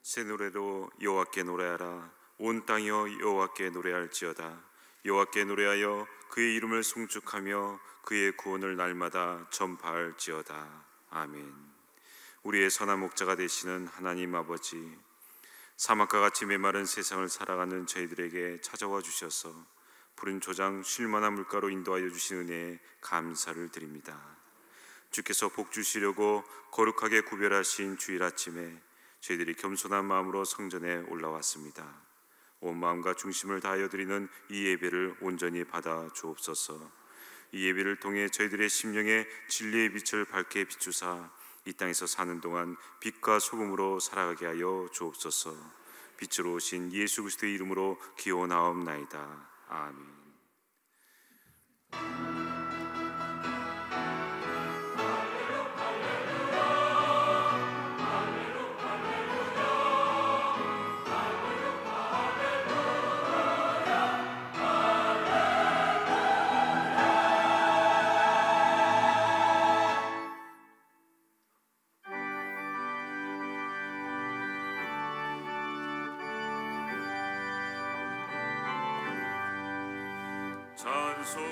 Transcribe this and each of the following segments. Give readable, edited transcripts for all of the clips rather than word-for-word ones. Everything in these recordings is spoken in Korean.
새 노래로 여호와께 노래하라. 온 땅이여 여호와께 노래할지어다. 여호와께 노래하여 그의 이름을 송축하며 그의 구원을 날마다 전파할지어다. 아멘. 우리의 선한 목자가 되시는 하나님 아버지, 사막과 같이 메마른 세상을 살아가는 저희들에게 찾아와 주셔서 푸른 초장 쉴만한 물가로 인도하여 주신 은혜에 감사를 드립니다. 주께서 복 주시려고 거룩하게 구별하신 주일 아침에 저희들이 겸손한 마음으로 성전에 올라왔습니다. 온 마음과 중심을 다하여 드리는 이 예배를 온전히 받아 주옵소서. 이 예배를 통해 저희들의 심령에 진리의 빛을 밝게 비추사 이 땅에서 사는 동안 빛과 소금으로 살아가게 하여 주옵소서. 빛으로 오신 예수 그리스도의 이름으로 기원하옵나이다. 아멘.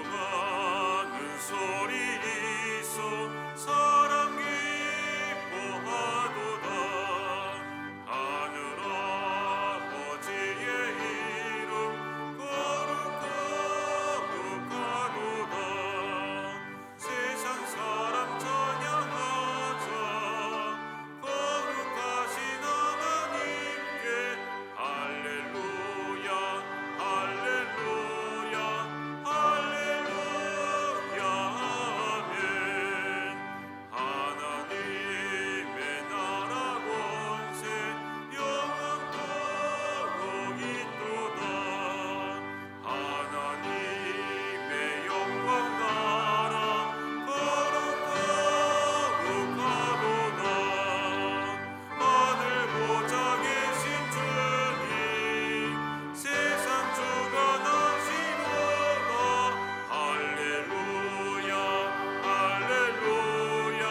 찬송하는 소리 있어 사랑 기뻐하도다. 하늘 아버지의 이름 거룩하도다. 세상 사람 찬양하자. 거룩하신 하나님께 할렐루야 할렐루야 할렐루야 아멘. 하나님의 나라 권세 영원토록 있도다. 하나님의 영광 나라 거룩하도다. 하늘 보좌 계신 주님 세상 주관하시노라. 할렐루야 할렐루야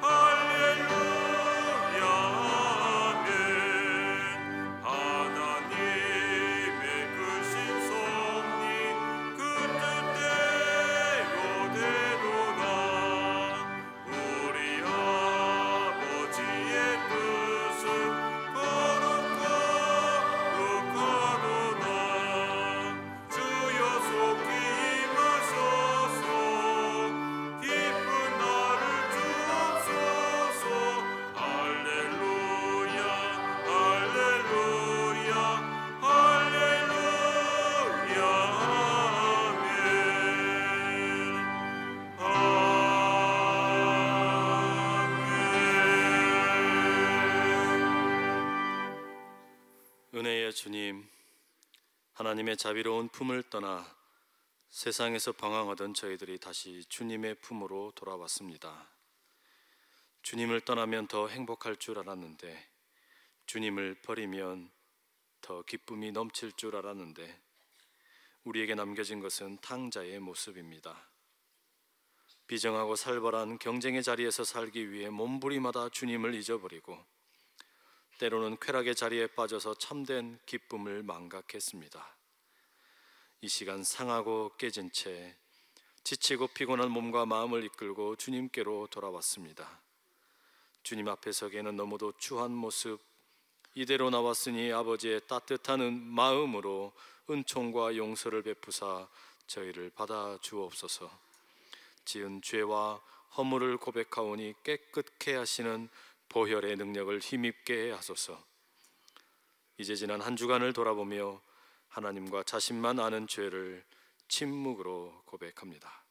할렐루야 아멘. 하나님의 크신 섭리 그 뜻대로 되도다. 우리 아버지의 뜻은 거룩하도다. 주여 속히 임하소서. 기쁜 날을 주옵소서. 할렐루야 할렐루야 할렐루야 아멘. 은혜의 주님, 하나님의 자비로운 품을 떠나 세상에서 방황하던 저희들이 다시 주님의 품으로 돌아왔습니다. 주님을 떠나면 더 행복할 줄 알았는데, 주님을 버리면 더 기쁨이 넘칠 줄 알았는데, 우리에게 남겨진 것은 탕자의 모습입니다. 비정하고 살벌한 경쟁의 자리에서 살기 위해 몸부림하다 주님을 잊어버리고, 때로는 쾌락의 자리에 빠져서 참된 기쁨을 망각했습니다. 이 시간 상하고 깨진 채 지치고 피곤한 몸과 마음을 이끌고 주님께로 돌아왔습니다. 주님 앞에 서기에는 너무도 추한 모습, 이대로 나왔으니 아버지의 따뜻한 마음으로 은총과 용서를 베푸사 저희를 받아 주옵소서. 지은 죄와 허물을 고백하오니 깨끗게 하시는 보혈의 능력을 힘입게 하소서. 이제 지난 한 주간을 돌아보며 하나님과 자신만 아는 죄를 침묵으로 고백합니다.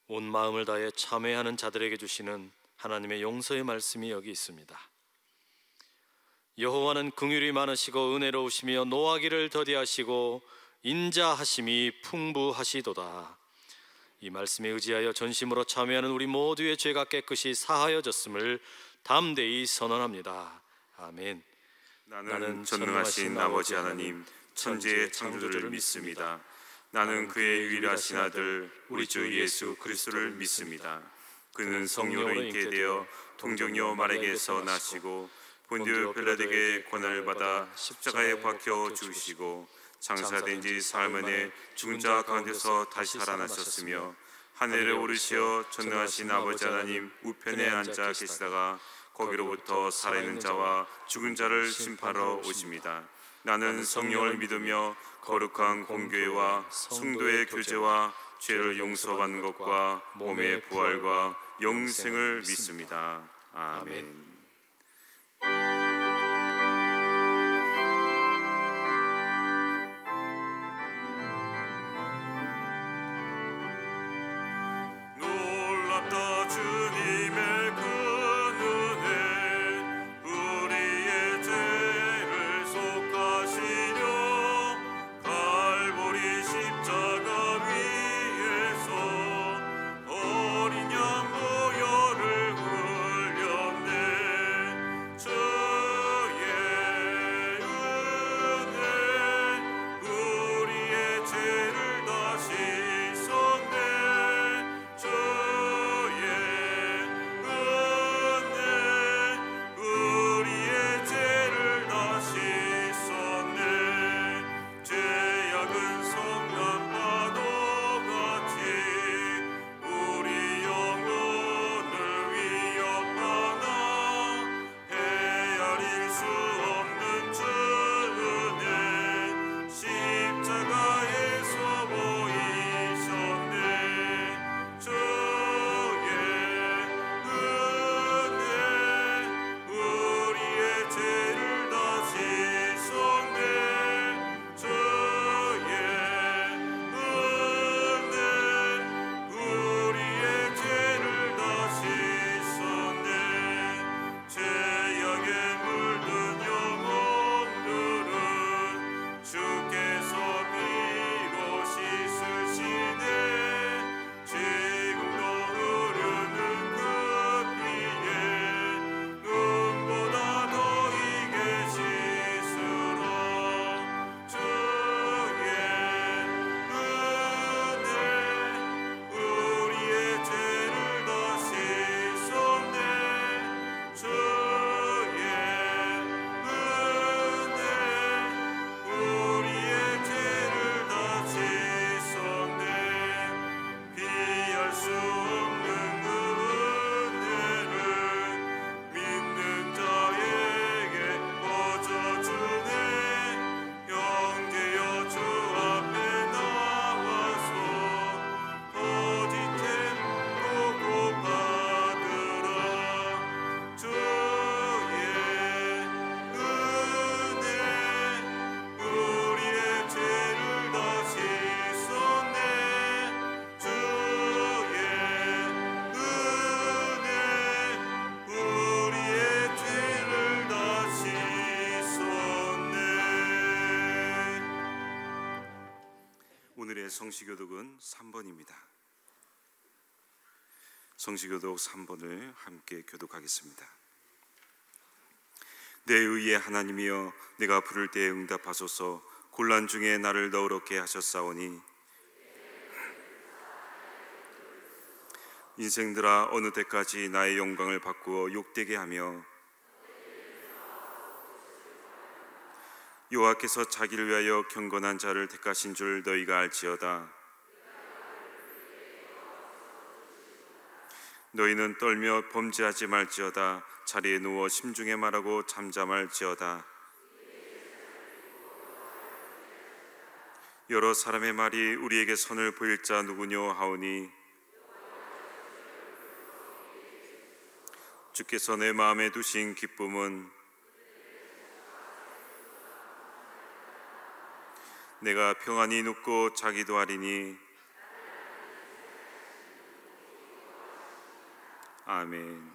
온 마음을 다해 참회하는 자들에게 주시는 하나님의 용서의 말씀이 여기 있습니다. 여호와는 긍휼이 많으시고 은혜로우시며 노하기를 더디하시고 인자하심이 풍부하시도다. 이 말씀에 의지하여 전심으로 참여하는 우리 모두의 죄가 깨끗이 사하여졌음을 담대히 선언합니다. 아멘. 나는 전능하신 아버지 하나님 천지의 창조주를 믿습니다. 나는 그의 유일하신 아들 우리 주 예수 그리스도를 믿습니다. 그는 성령으로 잉태되어 동정녀 마리아에게서 나시고 본디오 빌라도에게 고난을 받아 십자가에 박혀 죽으시고 장사된 지 사흘 만에 죽은 자 가운데서 다시 살아나셨으며 하늘에 오르시어 전능하신 아버지 하나님 우편에 앉아 계시다가 거기로부터 살아있는 자와 죽은 자를 심판하러 오십니다. 나는 성령을 믿으며 거룩한 공교회와 성도의 교제와 죄를 용서받는 것과 몸의 부활과 영생을 믿습니다. 아멘. 놀랍다 주님의 그 은혜 우리의 죄를 속하시려 갈보리 십자가 위에서 어린 양 보혈을 흘렸네. 주의 은혜 우리의 죄를 다 씻었네. 주의 은혜 우리의 죄를 다 씻었네. 죄악은 성난 파도같이 우리 영혼을 위협하나 헤아릴 수 없는 주 은혜 십자가에서 보이셨네. 주의 은혜 우리의 죄를 다 씻었네. 주의 은혜 우리의 죄를 다 씻었네. 죄악에 물든 영혼들은 주께서 비로 씻으시네. 지금도 흐르는 그 피에 눈보다 더이게 씻으라. 주의 은혜 우리의 죄를 다 씻었네. 주의 은혜 우리의 죄를 다 씻었네. 피할 수 없는 그 은혜를 믿는 자에게 거저주네. 영계여 주 앞에 나와서 거짓된 보고받으라. 주의 은혜 우리의 죄를 다 씻었네. 주의 은혜 우리의 죄를 다 씻었네. 오늘의 성시교독은 3번입니다. 성시교독 3번을 함께 교독하겠습니다. 내 의의 하나님이여 내가 부를 때에 응답하소서. 곤란 중에 나를 너그럽게 하셨사오니 인생들아 어느 때까지 나의 영광을 바꾸어 욕되게 하며 여호와께서 자기를 위하여 경건한 자를 택하신 줄 너희가 알지어다. 너희는 떨며 범죄하지 말지어다. 자리에 누워 심중에 말하고 잠잠할지어다. 여러 사람의 말이 우리에게 선을 보일 자 누구뇨 하오니 주께서 내 마음에 두신 기쁨은 내가 평안히 눕고 자기도 하리니. 아멘.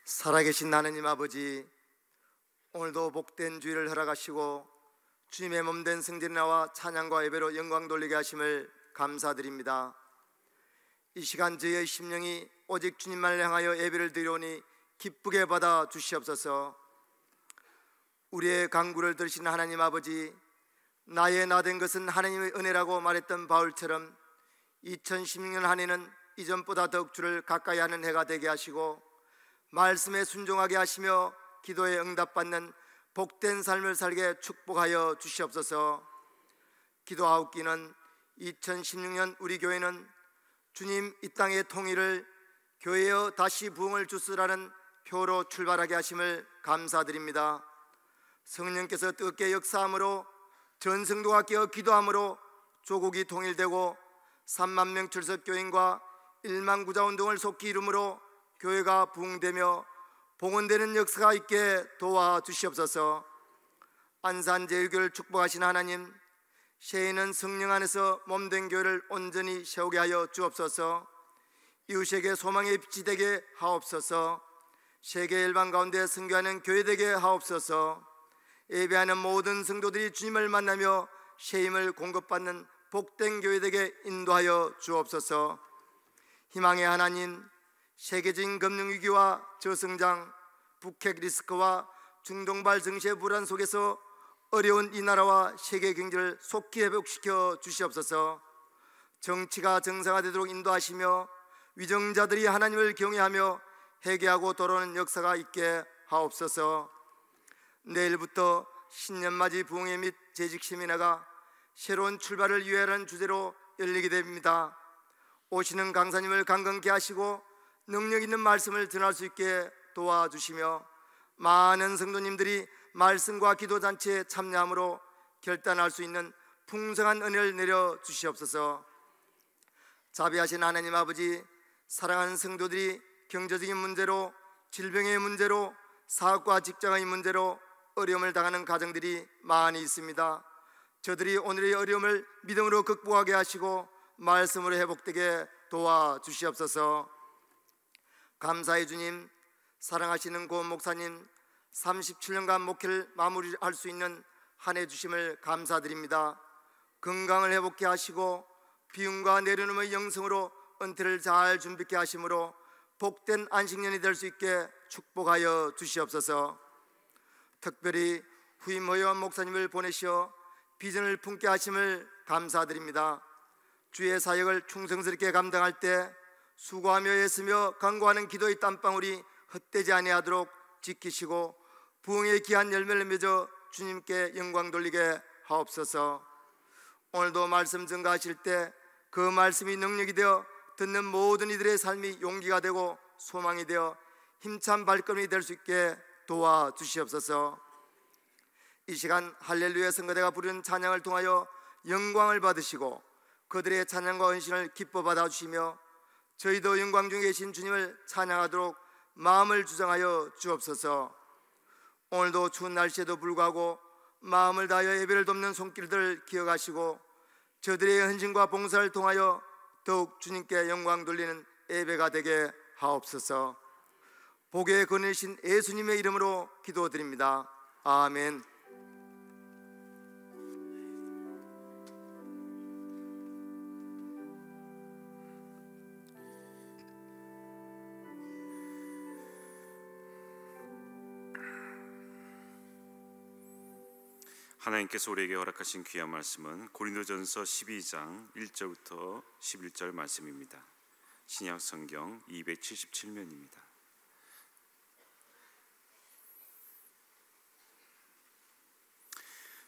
살아계신 하나님 아버지, 오늘도 복된 주일을 허락하시고 주님의 몸된 성전에 나와 찬양과 예배로 영광 돌리게 하심을 감사드립니다. 이 시간 저희의 심령이 오직 주님만을 향하여 예배를 드리오니 기쁘게 받아 주시옵소서. 우리의 간구를 들으신 하나님 아버지, 나의 나 된 것은 하나님의 은혜라고 말했던 바울처럼 2016년 한 해는 이전보다 더욱 주를 가까이 하는 해가 되게 하시고 말씀에 순종하게 하시며 기도에 응답받는 복된 삶을 살게 축복하여 주시옵소서. 기도하옵기는 2016년 우리 교회는 주님 이 땅의 통일을 교회여 다시 부흥을 주스라는 표로 출발하게 하심을 감사드립니다. 성령께서 뜨겁게 역사함으로 전성도가 깨어 기도함으로 조국이 통일되고 3만 명 출석 교인과 1만 구자 운동을 속히 이름으로 교회가 부흥되며 봉헌되는 역사가 있게 도와주시옵소서. 안산제일교회를 축복하신 하나님, 새해에는 성령 안에서 몸된 교회를 온전히 세우게 하여 주옵소서. 이웃에게 소망의 빛이 되게 하옵소서. 세계 열방 가운데 선교하는 교회 되게 하옵소서. 예배하는 모든 성도들이 주님을 만나며 새 힘을 공급받는 복된 교회 되게 인도하여 주옵소서. 희망의 하나님, 세계적인 금융위기와 저성장, 북핵 리스크와 중동발 정세 불안 속에서 어려운 이 나라와 세계 경제를 속히 회복시켜 주시옵소서. 정치가 정상화되도록 인도하시며 위정자들이 하나님을 경외하며 회개하고 돌아오는 역사가 있게 하옵소서. 내일부터 신년맞이 부흥회 및 재직세미나가 새로운 출발을 위하라는 주제로 열리게 됩니다. 오시는 강사님을 강건케 하시고 능력 있는 말씀을 전할 수 있게 도와주시며 많은 성도님들이 말씀과 기도잔치에 참여함으로 결단할 수 있는 풍성한 은혜를 내려주시옵소서. 자비하신 하나님 아버지, 사랑하는 성도들이 경제적인 문제로, 질병의 문제로, 사업과 직장의 문제로 어려움을 당하는 가정들이 많이 있습니다. 저들이 오늘의 어려움을 믿음으로 극복하게 하시고 말씀으로 회복되게 도와주시옵소서. 감사의 주님, 사랑하시는 고은 목사님 37년간 목회를 마무리할 수 있는 한 해 주심을 감사드립니다. 건강을 회복케 하시고 비움과 내려놓음의 영성으로 은퇴를 잘 준비케 하심으로 복된 안식년이 될 수 있게 축복하여 주시옵소서. 특별히 후임 허요한 목사님을 보내시어 비전을 품게 하심을 감사드립니다. 주의 사역을 충성스럽게 감당할 때 수고하며 애쓰며 간구하는 기도의 땀방울이 헛되지 아니하도록 지키시고 부흥의 귀한 열매를 맺어 주님께 영광 돌리게 하옵소서. 오늘도 말씀 전가하실 때 그 말씀이 능력이 되어 듣는 모든 이들의 삶이 용기가 되고 소망이 되어 힘찬 발걸음이 될 수 있게 도와주시옵소서. 이 시간 할렐루야 성가대가 부르는 찬양을 통하여 영광을 받으시고 그들의 찬양과 헌신을 기뻐 받아주시며 저희도 영광 중에 계신 주님을 찬양하도록 마음을 주장하여 주옵소서. 오늘도 추운 날씨에도 불구하고 마음을 다하여 예배를 돕는 손길들을 기억하시고 저들의 헌신과 봉사를 통하여 더욱 주님께 영광 돌리는 예배가 되게 하옵소서. 복의 근원이신 예수님의 이름으로 기도드립니다. 아멘. 하나님께서 우리에게 허락하신 귀한 말씀은 고린도전서 12장 1절부터 11절 말씀입니다. 신약 성경 277면입니다.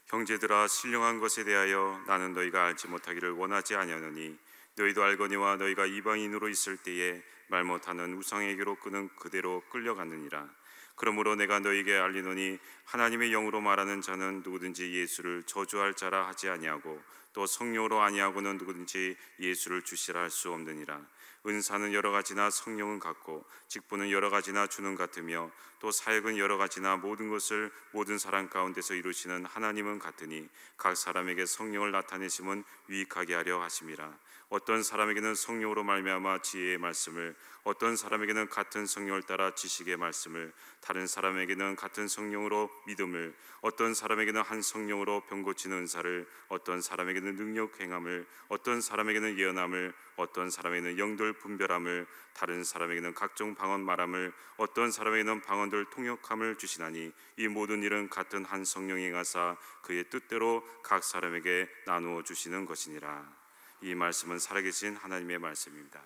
형제들아, 신령한 것에 대하여 나는 너희가 알지 못하기를 원하지 아니하노니 너희도 알거니와 너희가 이방인으로 있을 때에 말 못하는 우상에게로 끄는 그대로 끌려갔느니라. 그러므로 내가 너희에게 알리노니 하나님의 영으로 말하는 자는 누구든지 예수를 저주할 자라 하지 아니하고 또 성령으로 아니하고는 누구든지 예수를 주시라 할 수 없느니라. 은사는 여러 가지나 성령은 같고 직분은 여러 가지나 주는 같으며 또 사역은 여러 가지나 모든 것을 모든 사람 가운데서 이루시는 하나님은 같으니 각 사람에게 성령을 나타내심은 유익하게 하려 하심이라. 어떤 사람에게는 성령으로 말미암아 지혜의 말씀을, 어떤 사람에게는 같은 성령을 따라 지식의 말씀을, 다른 사람에게는 같은 성령으로 믿음을, 어떤 사람에게는 한 성령으로 병 고치는 은사를, 어떤 사람에게는 능력 행함을, 어떤 사람에게는 예언함을, 어떤 사람에게는 영들 분별함을, 다른 사람에게는 각종 방언 말함을, 어떤 사람에게는 방언들 통역함을 주시나니 이 모든 일은 같은 한 성령이 행하사 그의 뜻대로 각 사람에게 나누어 주시는 것이니라. 이 말씀은 살아계신 하나님의 말씀입니다.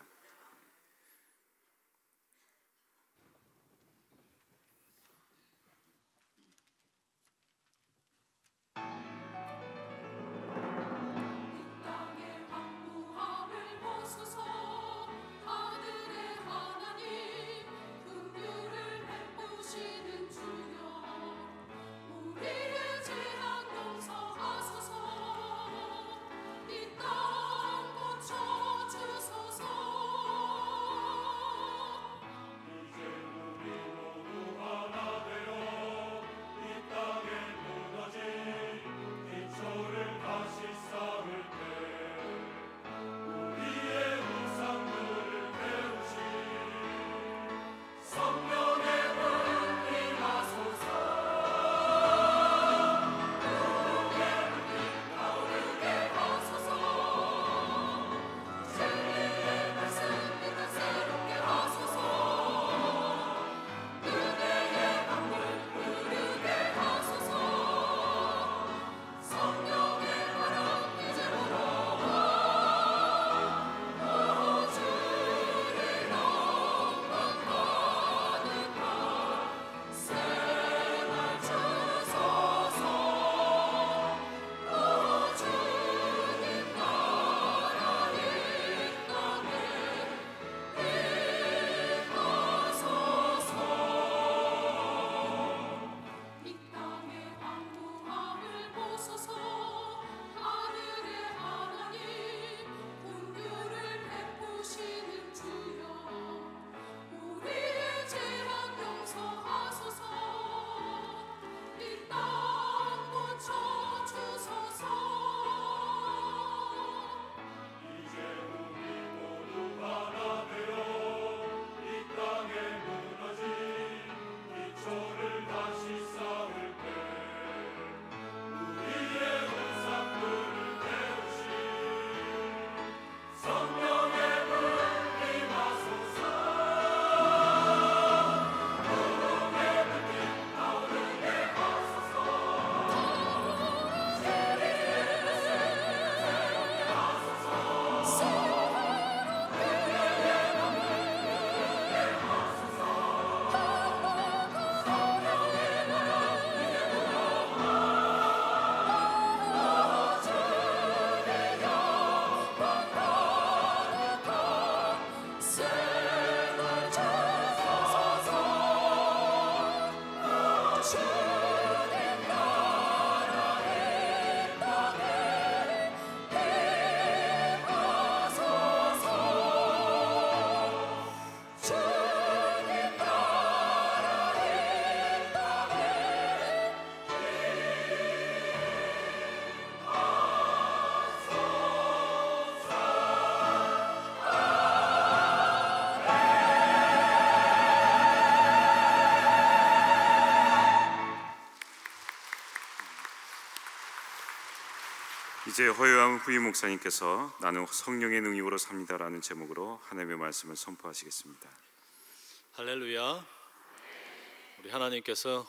이제 허요한 후임 목사님께서 나는 성령의 능력으로 삽니다라는 제목으로 하나님의 말씀을 선포하시겠습니다. 할렐루야. 우리 하나님께서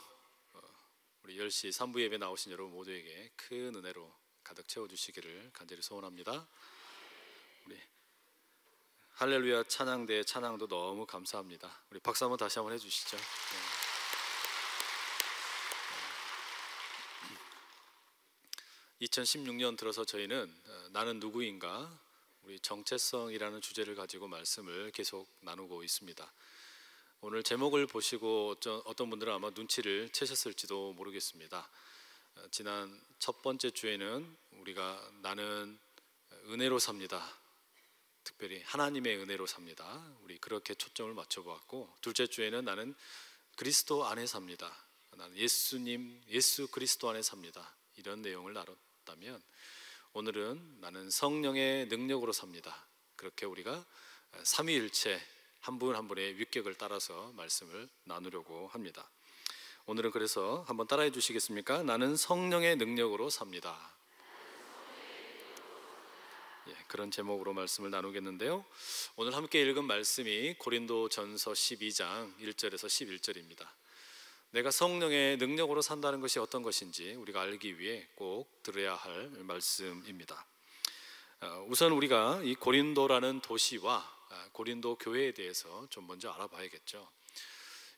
우리 10시 3부 예배 나오신 여러분 모두에게 큰 은혜로 가득 채워주시기를 간절히 소원합니다. 우리 할렐루야 찬양대의 찬양도 너무 감사합니다. 우리 박수 한번 다시 한번 해주시죠. 2016년 들어서 저희는 나는 누구인가, 우리 정체성이라는 주제를 가지고 말씀을 계속 나누고 있습니다. 오늘 제목을 보시고 어떤 분들은 아마 눈치를 채셨을지도 모르겠습니다. 지난 첫 번째 주에는 우리가 나는 은혜로 삽니다, 특별히 하나님의 은혜로 삽니다. 우리 그렇게 초점을 맞춰보았고, 둘째 주에는 나는 그리스도 안에 삽니다. 나는 예수 그리스도 안에 삽니다. 이런 내용을 나눴다면, 오늘은 나는 성령의 능력으로 삽니다. 그렇게 우리가 삼위일체 한 분 한 분의 위격을 따라서 말씀을 나누려고 합니다. 오늘은 그래서 한번 따라해 주시겠습니까? 나는 성령의 능력으로 삽니다. 그런 제목으로 말씀을 나누겠는데요, 오늘 함께 읽은 말씀이 고린도전서 12장 1절에서 11절입니다. 내가 성령의 능력으로 산다는 것이 어떤 것인지 우리가 알기 위해 꼭 들어야 할 말씀입니다. 우선 우리가 이 고린도라는 도시와 고린도 교회에 대해서 좀 먼저 알아봐야겠죠.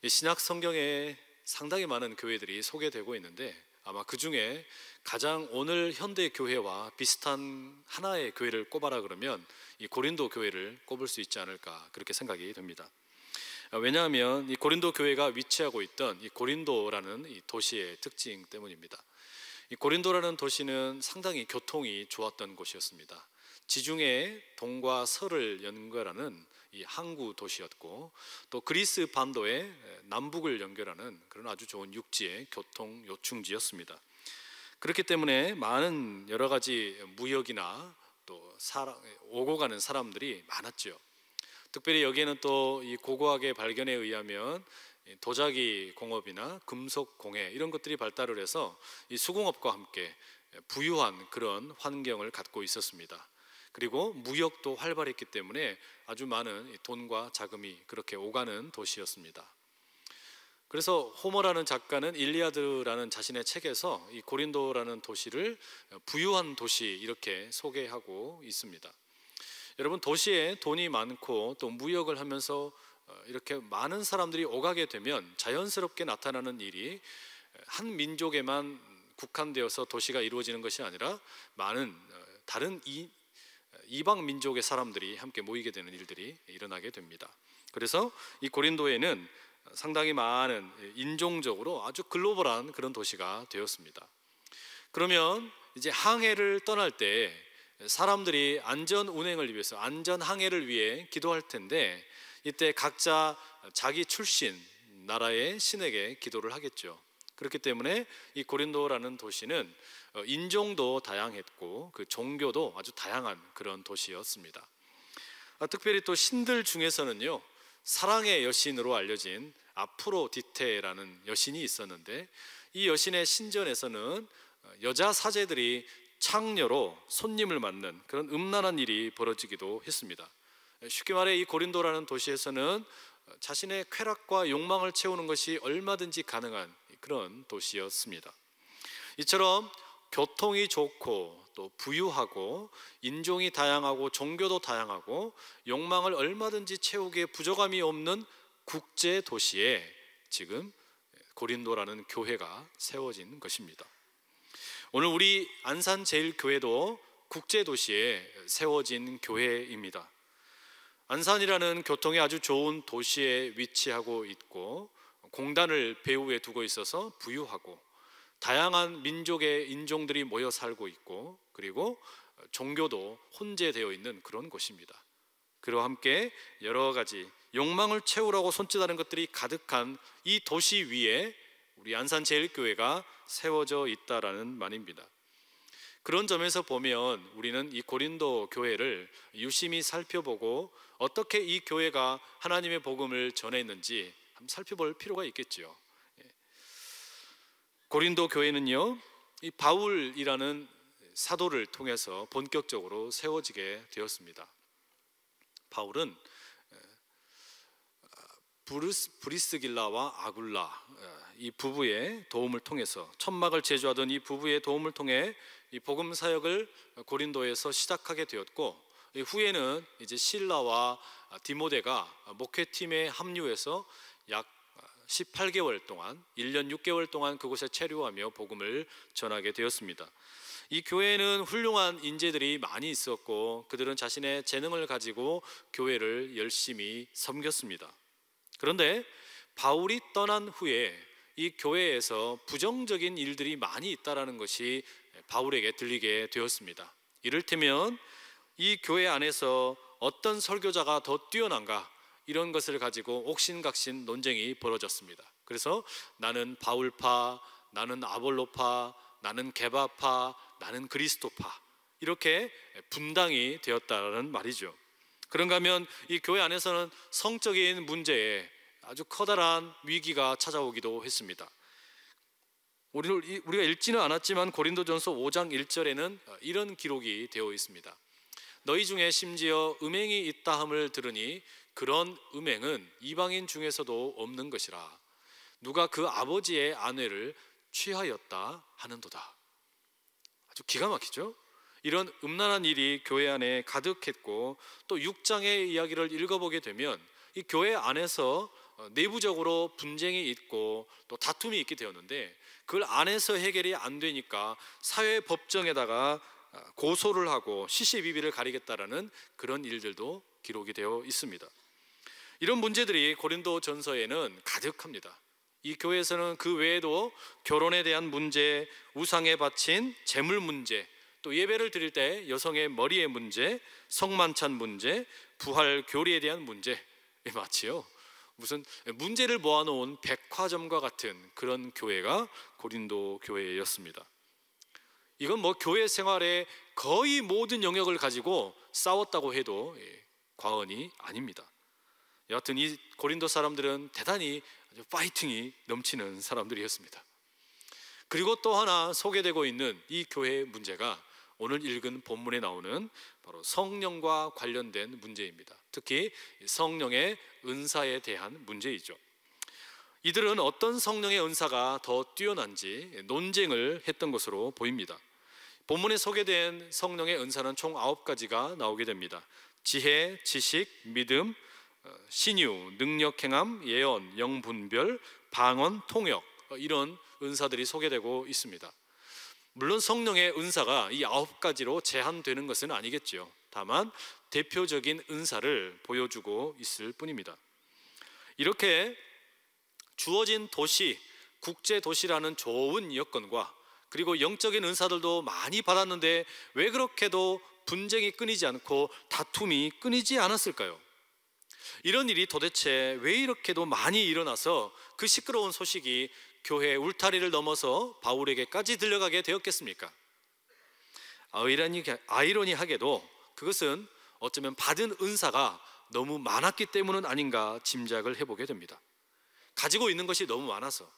이 신약 성경에 상당히 많은 교회들이 소개되고 있는데, 아마 그 중에 가장 오늘 현대 교회와 비슷한 하나의 교회를 꼽아라 그러면 이 고린도 교회를 꼽을 수 있지 않을까, 그렇게 생각이 됩니다. 왜냐하면 이 고린도 교회가 위치하고 있던 이 고린도라는 이 도시의 특징 때문입니다. 이 고린도라는 도시는 상당히 교통이 좋았던 곳이었습니다. 지중해 동과 서를 연결하는 이 항구 도시였고, 또 그리스 반도의 남북을 연결하는 그런 아주 좋은 육지의 교통 요충지였습니다. 그렇기 때문에 많은 여러 가지 무역이나 또 오고 가는 사람들이 많았죠. 특별히 여기에는 또 이 고고학의 발견에 의하면 도자기 공업이나 금속 공예 이런 것들이 발달을 해서 이 수공업과 함께 부유한 그런 환경을 갖고 있었습니다. 그리고 무역도 활발했기 때문에 아주 많은 돈과 자금이 그렇게 오가는 도시였습니다. 그래서 호머라는 작가는 일리아드라는 자신의 책에서 이 고린도라는 도시를 부유한 도시 이렇게 소개하고 있습니다. 여러분, 도시에 돈이 많고 또 무역을 하면서 이렇게 많은 사람들이 오가게 되면 자연스럽게 나타나는 일이 한 민족에만 국한되어서 도시가 이루어지는 것이 아니라 많은 다른 이방 민족의 사람들이 함께 모이게 되는 일들이 일어나게 됩니다. 그래서 이 고린도에는 상당히 많은 인종적으로 아주 글로벌한 그런 도시가 되었습니다. 그러면 이제 항해를 떠날 때 사람들이 안전 운행을 위해서, 안전 항해를 위해 기도할 텐데, 이때 각자 자기 출신 나라의 신에게 기도를 하겠죠. 그렇기 때문에 이 고린도라는 도시는 인종도 다양했고 그 종교도 아주 다양한 그런 도시였습니다. 특별히 또 신들 중에서는요, 사랑의 여신으로 알려진 아프로디테라는 여신이 있었는데, 이 여신의 신전에서는 여자 사제들이 창녀로 손님을 맞는 그런 음란한 일이 벌어지기도 했습니다. 쉽게 말해 이 고린도라는 도시에서는 자신의 쾌락과 욕망을 채우는 것이 얼마든지 가능한 그런 도시였습니다. 이처럼 교통이 좋고 또 부유하고 인종이 다양하고 종교도 다양하고 욕망을 얼마든지 채우기에 부족함이 없는 국제 도시에 지금 고린도라는 교회가 세워진 것입니다. 오늘 우리 안산제일교회도 국제도시에 세워진 교회입니다. 안산이라는 교통이 아주 좋은 도시에 위치하고 있고 공단을 배후에 두고 있어서 부유하고 다양한 민족의 인종들이 모여 살고 있고, 그리고 종교도 혼재되어 있는 그런 곳입니다. 그와 함께 여러 가지 욕망을 채우라고 손짓하는 것들이 가득한 이 도시 위에 우리 안산제일교회가 세워져 있다라는 말입니다. 그런 점에서 보면 우리는 이 고린도 교회를 유심히 살펴보고 어떻게 이 교회가 하나님의 복음을 전했는지 한번 살펴볼 필요가 있겠죠. 고린도 교회는요, 이 바울이라는 사도를 통해서 본격적으로 세워지게 되었습니다. 바울은 브리스길라와 아굴라 이 부부의 도움을 통해서, 천막을 제조하던 이 부부의 도움을 통해 이 복음 사역을 고린도에서 시작하게 되었고, 후에는 이제 실라와 디모데가 목회팀에 합류해서 약 18개월 동안, 1년 6개월 동안 그곳에 체류하며 복음을 전하게 되었습니다. 이 교회에는 훌륭한 인재들이 많이 있었고 그들은 자신의 재능을 가지고 교회를 열심히 섬겼습니다. 그런데 바울이 떠난 후에 이 교회에서 부정적인 일들이 많이 있다라는 것이 바울에게 들리게 되었습니다. 이를테면 이 교회 안에서 어떤 설교자가 더 뛰어난가, 이런 것을 가지고 옥신각신 논쟁이 벌어졌습니다. 그래서 나는 바울파, 나는 아볼로파, 나는 게바파, 나는 그리스도파, 이렇게 분당이 되었다는 말이죠. 그런가 하면 이 교회 안에서는 성적인 문제에 아주 커다란 위기가 찾아오기도 했습니다. 우리가 읽지는 않았지만 고린도전서 5장 1절에는 이런 기록이 되어 있습니다. 너희 중에 심지어 음행이 있다 함을 들으니 그런 음행은 이방인 중에서도 없는 것이라. 누가 그 아버지의 아내를 취하였다 하는도다. 아주 기가 막히죠? 이런 음란한 일이 교회 안에 가득했고, 또 6장의 이야기를 읽어보게 되면 이 교회 안에서 내부적으로 분쟁이 있고 또 다툼이 있게 되었는데, 그걸 안에서 해결이 안 되니까 사회법정에다가 고소를 하고 시시비비를 가리겠다라는 그런 일들도 기록이 되어 있습니다. 이런 문제들이 고린도 전서에는 가득합니다. 이 교회에서는 그 외에도 결혼에 대한 문제, 우상에 바친 재물 문제, 또 예배를 드릴 때 여성의 머리의 문제, 성만찬 문제, 부활 교리에 대한 문제, 마치요 무슨 문제를 모아놓은 백화점과 같은 그런 교회가 고린도 교회였습니다. 이건 뭐 교회 생활의 거의 모든 영역을 가지고 싸웠다고 해도 과언이 아닙니다. 여하튼 이 고린도 사람들은 대단히 아주 파이팅이 넘치는 사람들이었습니다. 그리고 또 하나 소개되고 있는 이 교회의 문제가 오늘 읽은 본문에 나오는 바로 성령과 관련된 문제입니다. 특히 성령의 은사에 대한 문제이죠. 이들은 어떤 성령의 은사가 더 뛰어난지 논쟁을 했던 것으로 보입니다. 본문에 소개된 성령의 은사는 총 9가지가 나오게 됩니다. 지혜, 지식, 믿음, 신유, 능력 행함, 예언, 영분별, 방언, 통역, 이런 은사들이 소개되고 있습니다. 물론 성령의 은사가 이 9가지로 제한되는 것은 아니겠죠. 다만 대표적인 은사를 보여주고 있을 뿐입니다. 이렇게 주어진 도시, 국제 도시라는 좋은 여건과 그리고 영적인 은사들도 많이 받았는데 왜 그렇게도 분쟁이 끊이지 않고 다툼이 끊이지 않았을까요? 이런 일이 도대체 왜 이렇게도 많이 일어나서 그 시끄러운 소식이 교회 울타리를 넘어서 바울에게까지 들려가게 되었겠습니까? 아이러니하게도 그것은 어쩌면 받은 은사가 너무 많았기 때문은 아닌가 짐작을 해보게 됩니다. 가지고 있는 것이 너무 많아서,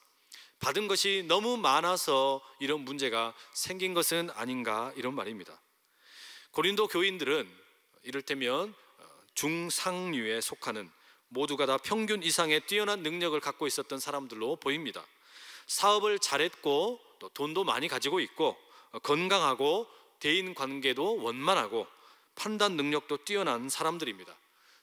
받은 것이 너무 많아서 이런 문제가 생긴 것은 아닌가, 이런 말입니다. 고린도 교인들은 이를테면 중상류에 속하는, 모두가 다 평균 이상의 뛰어난 능력을 갖고 있었던 사람들로 보입니다. 사업을 잘했고 또 돈도 많이 가지고 있고 건강하고 대인관계도 원만하고 판단 능력도 뛰어난 사람들입니다.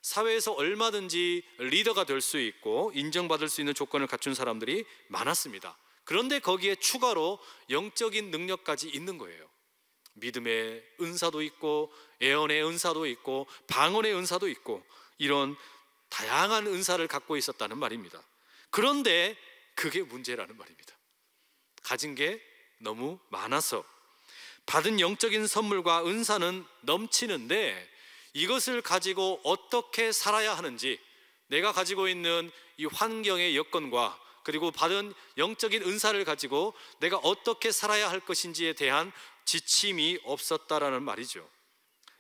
사회에서 얼마든지 리더가 될 수 있고 인정받을 수 있는 조건을 갖춘 사람들이 많았습니다. 그런데 거기에 추가로 영적인 능력까지 있는 거예요. 믿음의 은사도 있고 예언의 은사도 있고 방언의 은사도 있고 이런 다양한 은사를 갖고 있었다는 말입니다. 그런데 그게 문제라는 말입니다. 가진 게 너무 많아서. 받은 영적인 선물과 은사는 넘치는데 이것을 가지고 어떻게 살아야 하는지, 내가 가지고 있는 이 환경의 여건과 그리고 받은 영적인 은사를 가지고 내가 어떻게 살아야 할 것인지에 대한 지침이 없었다라는 말이죠.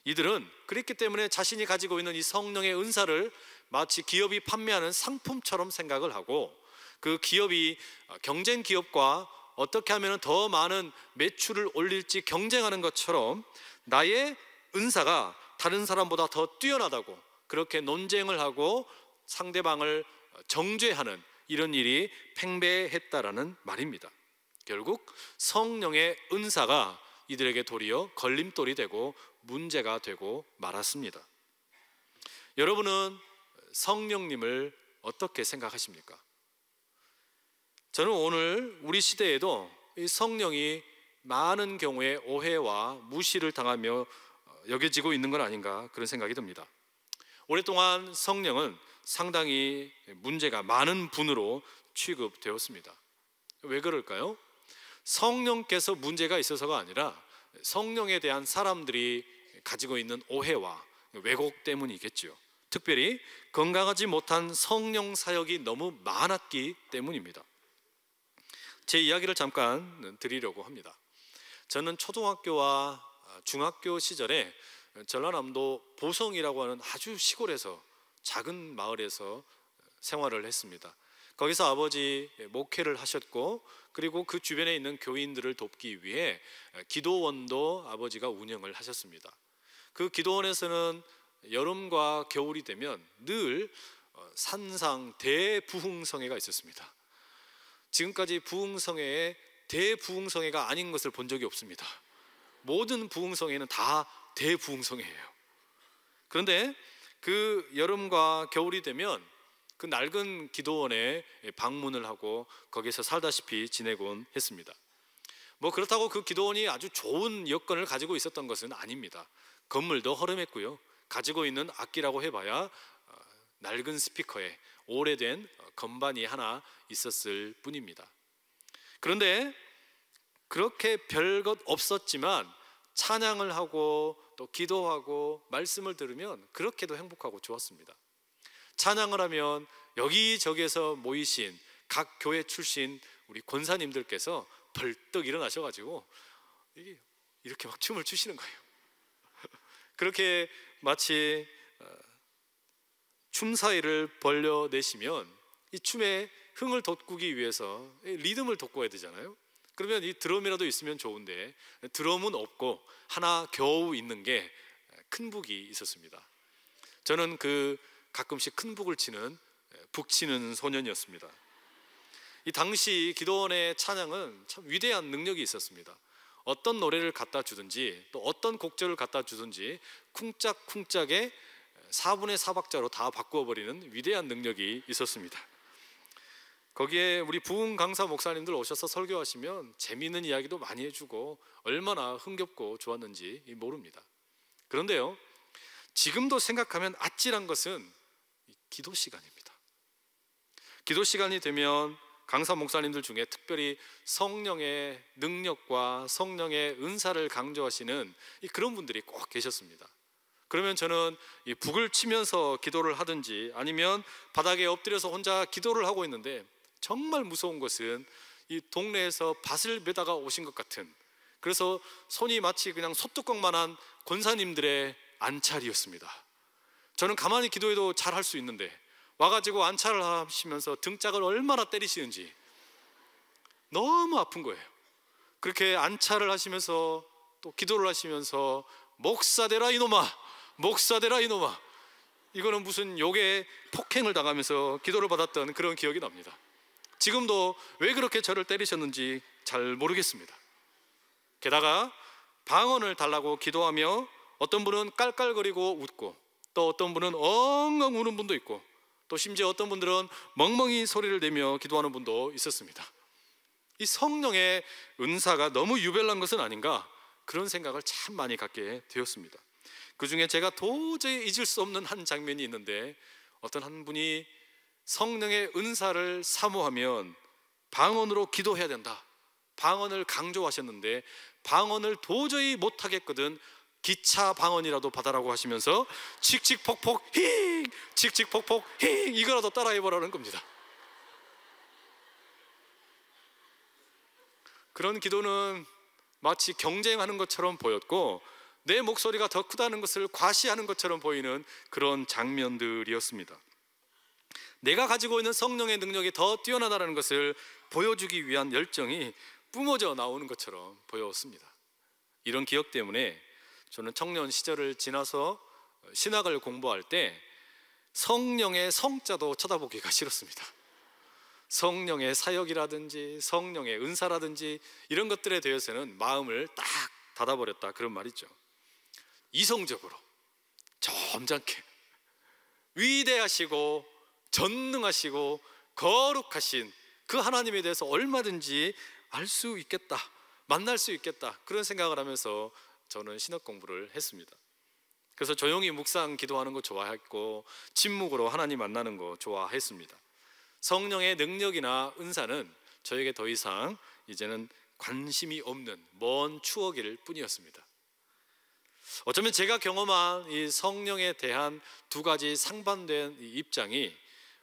이들은 그랬기 때문에 자신이 가지고 있는 이 성령의 은사를 마치 기업이 판매하는 상품처럼 생각을 하고, 그 기업이 경쟁 기업과 어떻게 하면 더 많은 매출을 올릴지 경쟁하는 것처럼 나의 은사가 다른 사람보다 더 뛰어나다고 그렇게 논쟁을 하고 상대방을 정죄하는 이런 일이 팽배했다라는 말입니다. 결국 성령의 은사가 이들에게 도리어 걸림돌이 되고 문제가 되고 말았습니다. 여러분은 성령님을 어떻게 생각하십니까? 저는 오늘 우리 시대에도 이 성령이 많은 경우에 오해와 무시를 당하며 여겨지고 있는 건 아닌가, 그런 생각이 듭니다. 오랫동안 성령은 상당히 문제가 많은 분으로 취급되었습니다. 왜 그럴까요? 성령께서 문제가 있어서가 아니라 성령에 대한 사람들이 가지고 있는 오해와 왜곡 때문이겠죠. 특별히 건강하지 못한 성령 사역이 너무 많았기 때문입니다. 제 이야기를 잠깐 드리려고 합니다. 저는 초등학교와 중학교 시절에 전라남도 보성이라고 하는 아주 시골에서, 작은 마을에서 생활을 했습니다. 거기서 아버지 목회를 하셨고, 그리고 그 주변에 있는 교인들을 돕기 위해 기도원도 아버지가 운영을 하셨습니다. 그 기도원에서는 여름과 겨울이 되면 늘 산상 대부흥성회가 있었습니다. 지금까지 부흥성회에 대부흥성회가 아닌 것을 본 적이 없습니다. 모든 부흥성회는 다 대부흥성회예요. 그런데 그 여름과 겨울이 되면 그 낡은 기도원에 방문을 하고 거기서 살다시피 지내곤 했습니다. 뭐 그렇다고 그 기도원이 아주 좋은 여건을 가지고 있었던 것은 아닙니다. 건물도 허름했고요. 가지고 있는 악기라고 해봐야 낡은 스피커에 오래된 건반이 하나 있었을 뿐입니다. 그런데 그렇게 별것 없었지만 찬양을 하고 또 기도하고 말씀을 들으면 그렇게도 행복하고 좋았습니다. 찬양을 하면 여기저기에서 모이신 각 교회 출신 우리 권사님들께서 벌떡 일어나셔가지고 이렇게 막 춤을 추시는 거예요. 그렇게 마치 춤 사위를 벌려내시면 이 춤에 흥을 돋구기 위해서 리듬을 돋궈야 되잖아요. 그러면 이 드럼이라도 있으면 좋은데 드럼은 없고 하나 겨우 있는 게 큰 북이 있었습니다. 저는 그 가끔씩 큰 북을 치는 북치는 소년이었습니다. 이 당시 기도원의 찬양은 참 위대한 능력이 있었습니다. 어떤 노래를 갖다 주든지 또 어떤 곡절을 갖다 주든지 쿵짝쿵짝에 4분의 4박자로 다 바꾸어버리는 위대한 능력이 있었습니다. 거기에 우리 부흥 강사 목사님들 오셔서 설교하시면 재미있는 이야기도 많이 해주고 얼마나 흥겹고 좋았는지 모릅니다. 그런데요, 지금도 생각하면 아찔한 것은 기도 시간입니다. 기도 시간이 되면 강사 목사님들 중에 특별히 성령의 능력과 성령의 은사를 강조하시는 그런 분들이 꼭 계셨습니다. 그러면 저는 이 북을 치면서 기도를 하든지 아니면 바닥에 엎드려서 혼자 기도를 하고 있는데, 정말 무서운 것은 이 동네에서 밭을 매다가 오신 것 같은, 그래서 손이 마치 그냥 소뚜껑만한 권사님들의 안찰이었습니다. 저는 가만히 기도해도 잘 할 수 있는데 와가지고 안찰을 하시면서 등짝을 얼마나 때리시는지 너무 아픈 거예요. 그렇게 안찰을 하시면서 또 기도를 하시면서 목사되라 이놈아, 목사되라 이놈아, 이거는 무슨 욕에 폭행을 당하면서 기도를 받았던 그런 기억이 납니다. 지금도 왜 그렇게 저를 때리셨는지 잘 모르겠습니다. 게다가 방언을 달라고 기도하며 어떤 분은 깔깔거리고 웃고 또 어떤 분은 엉엉 우는 분도 있고 또 심지어 어떤 분들은 멍멍이 소리를 내며 기도하는 분도 있었습니다. 이 성령의 은사가 너무 유별난 것은 아닌가, 그런 생각을 참 많이 갖게 되었습니다. 그 중에 제가 도저히 잊을 수 없는 한 장면이 있는데, 어떤 한 분이 성령의 은사를 사모하면 방언으로 기도해야 된다, 방언을 강조하셨는데 방언을 도저히 못하겠거든 기차 방언이라도 받아라고 하시면서 칙칙폭폭 힝, 칙칙폭폭 힝, 이거라도 따라해보라는 겁니다. 그런 기도는 마치 경쟁하는 것처럼 보였고 내 목소리가 더 크다는 것을 과시하는 것처럼 보이는 그런 장면들이었습니다. 내가 가지고 있는 성령의 능력이 더 뛰어나다는 것을 보여주기 위한 열정이 뿜어져 나오는 것처럼 보였습니다. 이런 기억 때문에 저는 청년 시절을 지나서 신학을 공부할 때 성령의 성자도 쳐다보기가 싫었습니다. 성령의 사역이라든지 성령의 은사라든지 이런 것들에 대해서는 마음을 딱 닫아버렸다, 그런 말이죠. 이성적으로 점잖게 위대하시고 전능하시고 거룩하신 그 하나님에 대해서 얼마든지 알 수 있겠다, 만날 수 있겠다, 그런 생각을 하면서 저는 신학 공부를 했습니다. 그래서 조용히 묵상 기도하는 거 좋아했고 침묵으로 하나님 만나는 거 좋아했습니다. 성령의 능력이나 은사는 저에게 더 이상 이제는 관심이 없는 먼 추억일 뿐이었습니다. 어쩌면 제가 경험한 이 성령에 대한 두 가지 상반된 이 입장이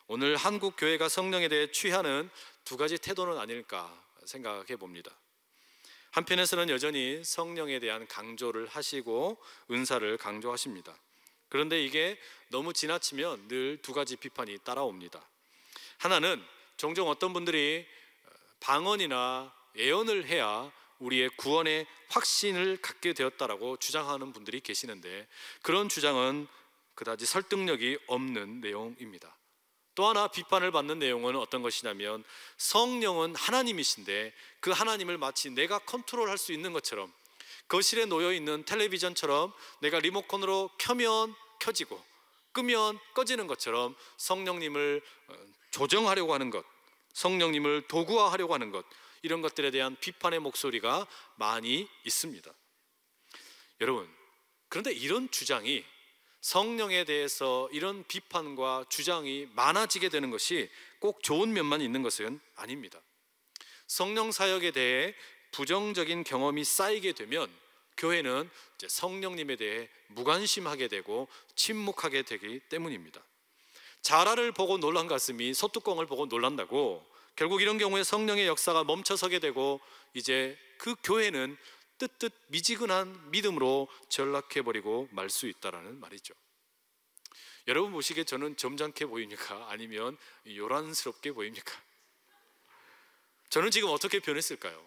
오늘 한국 교회가 성령에 대해 취하는 두 가지 태도는 아닐까 생각해 봅니다. 한편에서는 여전히 성령에 대한 강조를 하시고 은사를 강조하십니다. 그런데 이게 너무 지나치면 늘 두 가지 비판이 따라옵니다. 하나는 종종 어떤 분들이 방언이나 예언을 해야 우리의 구원의 확신을 갖게 되었다라고 주장하는 분들이 계시는데, 그런 주장은 그다지 설득력이 없는 내용입니다. 또 하나 비판을 받는 내용은 어떤 것이냐면, 성령은 하나님이신데 그 하나님을 마치 내가 컨트롤할 수 있는 것처럼, 거실에 놓여 있는 텔레비전처럼 내가 리모컨으로 켜면 켜지고 끄면 꺼지는 것처럼 성령님을 조정하려고 하는 것, 성령님을 도구화하려고 하는 것, 이런 것들에 대한 비판의 목소리가 많이 있습니다. 여러분, 그런데 이런 주장이, 성령에 대해서 이런 비판과 주장이 많아지게 되는 것이 꼭 좋은 면만 있는 것은 아닙니다. 성령 사역에 대해 부정적인 경험이 쌓이게 되면 교회는 이제 성령님에 대해 무관심하게 되고 침묵하게 되기 때문입니다. 자라를 보고 놀란 가슴이 소뚜껑을 보고 놀란다고, 결국 이런 경우에 성령의 역사가 멈춰서게 되고 이제 그 교회는 뜨뜻 미지근한 믿음으로 전락해버리고 말 수 있다라는 말이죠. 여러분 보시기에 저는 점잖게 보입니까? 아니면 요란스럽게 보입니까? 저는 지금 어떻게 변했을까요?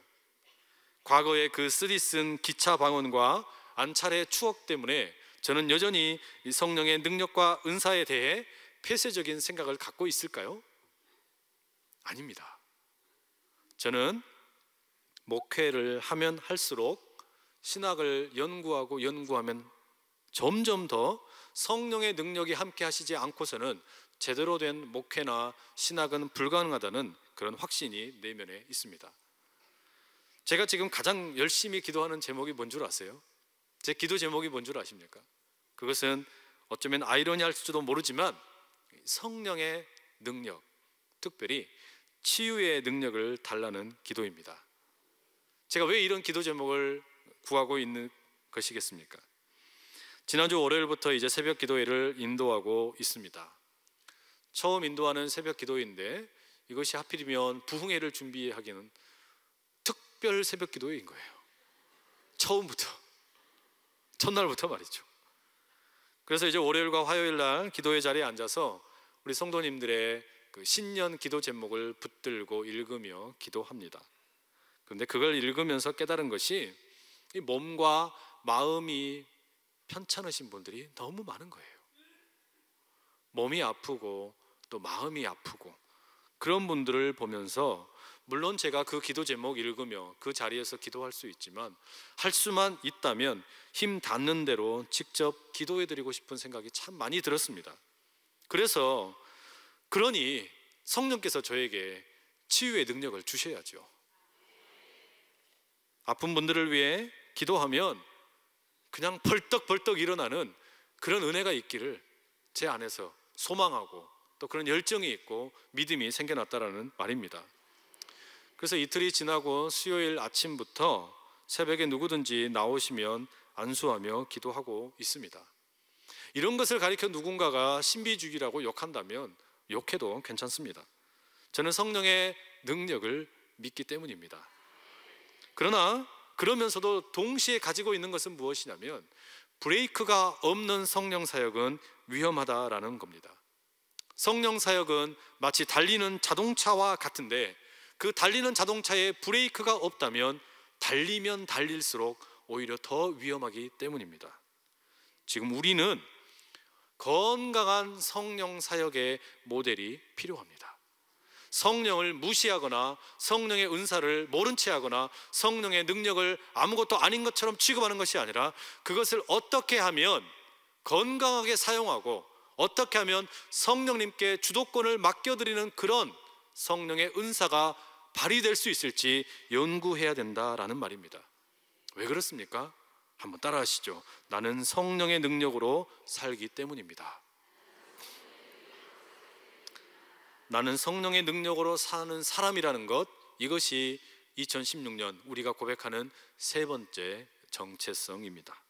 과거의 그 쓰디쓴 기차 방언과 안찰의 추억 때문에 저는 여전히 이 성령의 능력과 은사에 대해 폐쇄적인 생각을 갖고 있을까요? 아닙니다. 저는 목회를 하면 할수록, 신학을 연구하면 점점 더 성령의 능력이 함께 하시지 않고서는 제대로 된 목회나 신학은 불가능하다는 그런 확신이 내면에 있습니다. 제가 지금 가장 열심히 기도하는 제목이 뭔 줄 아세요? 제 기도 제목이 뭔 줄 아십니까? 그것은 어쩌면 아이러니할지도 모르지만 성령의 능력, 특별히 치유의 능력을 달라는 기도입니다. 제가 왜 이런 기도 제목을 구하고 있는 것이겠습니까? 지난주 월요일부터 이제 새벽 기도회를 인도하고 있습니다. 처음 인도하는 새벽 기도회인데 이것이 하필이면 부흥회를 준비하기는 특별 새벽 기도회인 거예요. 처음부터, 첫날부터 말이죠. 그래서 이제 월요일과 화요일 날 기도회 자리에 앉아서 우리 성도님들의 그 신년 기도 제목을 붙들고 읽으며 기도합니다. 그런데 그걸 읽으면서 깨달은 것이, 이 몸과 마음이 편찮으신 분들이 너무 많은 거예요. 몸이 아프고 또 마음이 아프고 그런 분들을 보면서, 물론 제가 그 기도 제목 읽으며 그 자리에서 기도할 수 있지만, 할 수만 있다면 힘 닿는 대로 직접 기도해드리고 싶은 생각이 참 많이 들었습니다. 그러니 성령께서 저에게 치유의 능력을 주셔야죠. 아픈 분들을 위해 기도하면 그냥 벌떡벌떡 일어나는 그런 은혜가 있기를 제 안에서 소망하고, 또 그런 열정이 있고 믿음이 생겨났다라는 말입니다. 그래서 이틀이 지나고 수요일 아침부터 새벽에 누구든지 나오시면 안수하며 기도하고 있습니다. 이런 것을 가리켜 누군가가 신비주의라고 욕한다면 욕해도 괜찮습니다. 저는 성령의 능력을 믿기 때문입니다. 그러나 그러면서도 동시에 가지고 있는 것은 무엇이냐면, 브레이크가 없는 성령 사역은 위험하다라는 겁니다. 성령 사역은 마치 달리는 자동차와 같은데, 그 달리는 자동차에 브레이크가 없다면 달리면 달릴수록 오히려 더 위험하기 때문입니다. 지금 우리는 건강한 성령 사역의 모델이 필요합니다. 성령을 무시하거나 성령의 은사를 모른 채 하거나 성령의 능력을 아무것도 아닌 것처럼 취급하는 것이 아니라, 그것을 어떻게 하면 건강하게 사용하고 어떻게 하면 성령님께 주도권을 맡겨드리는 그런 성령의 은사가 발휘될 수 있을지 연구해야 된다라는 말입니다. 왜 그렇습니까? 한번 따라하시죠. 나는 성령의 능력으로 살기 때문입니다. 나는 성령의 능력으로 사는 사람이라는 것, 이것이 2016년 우리가 고백하는 세 번째 정체성입니다.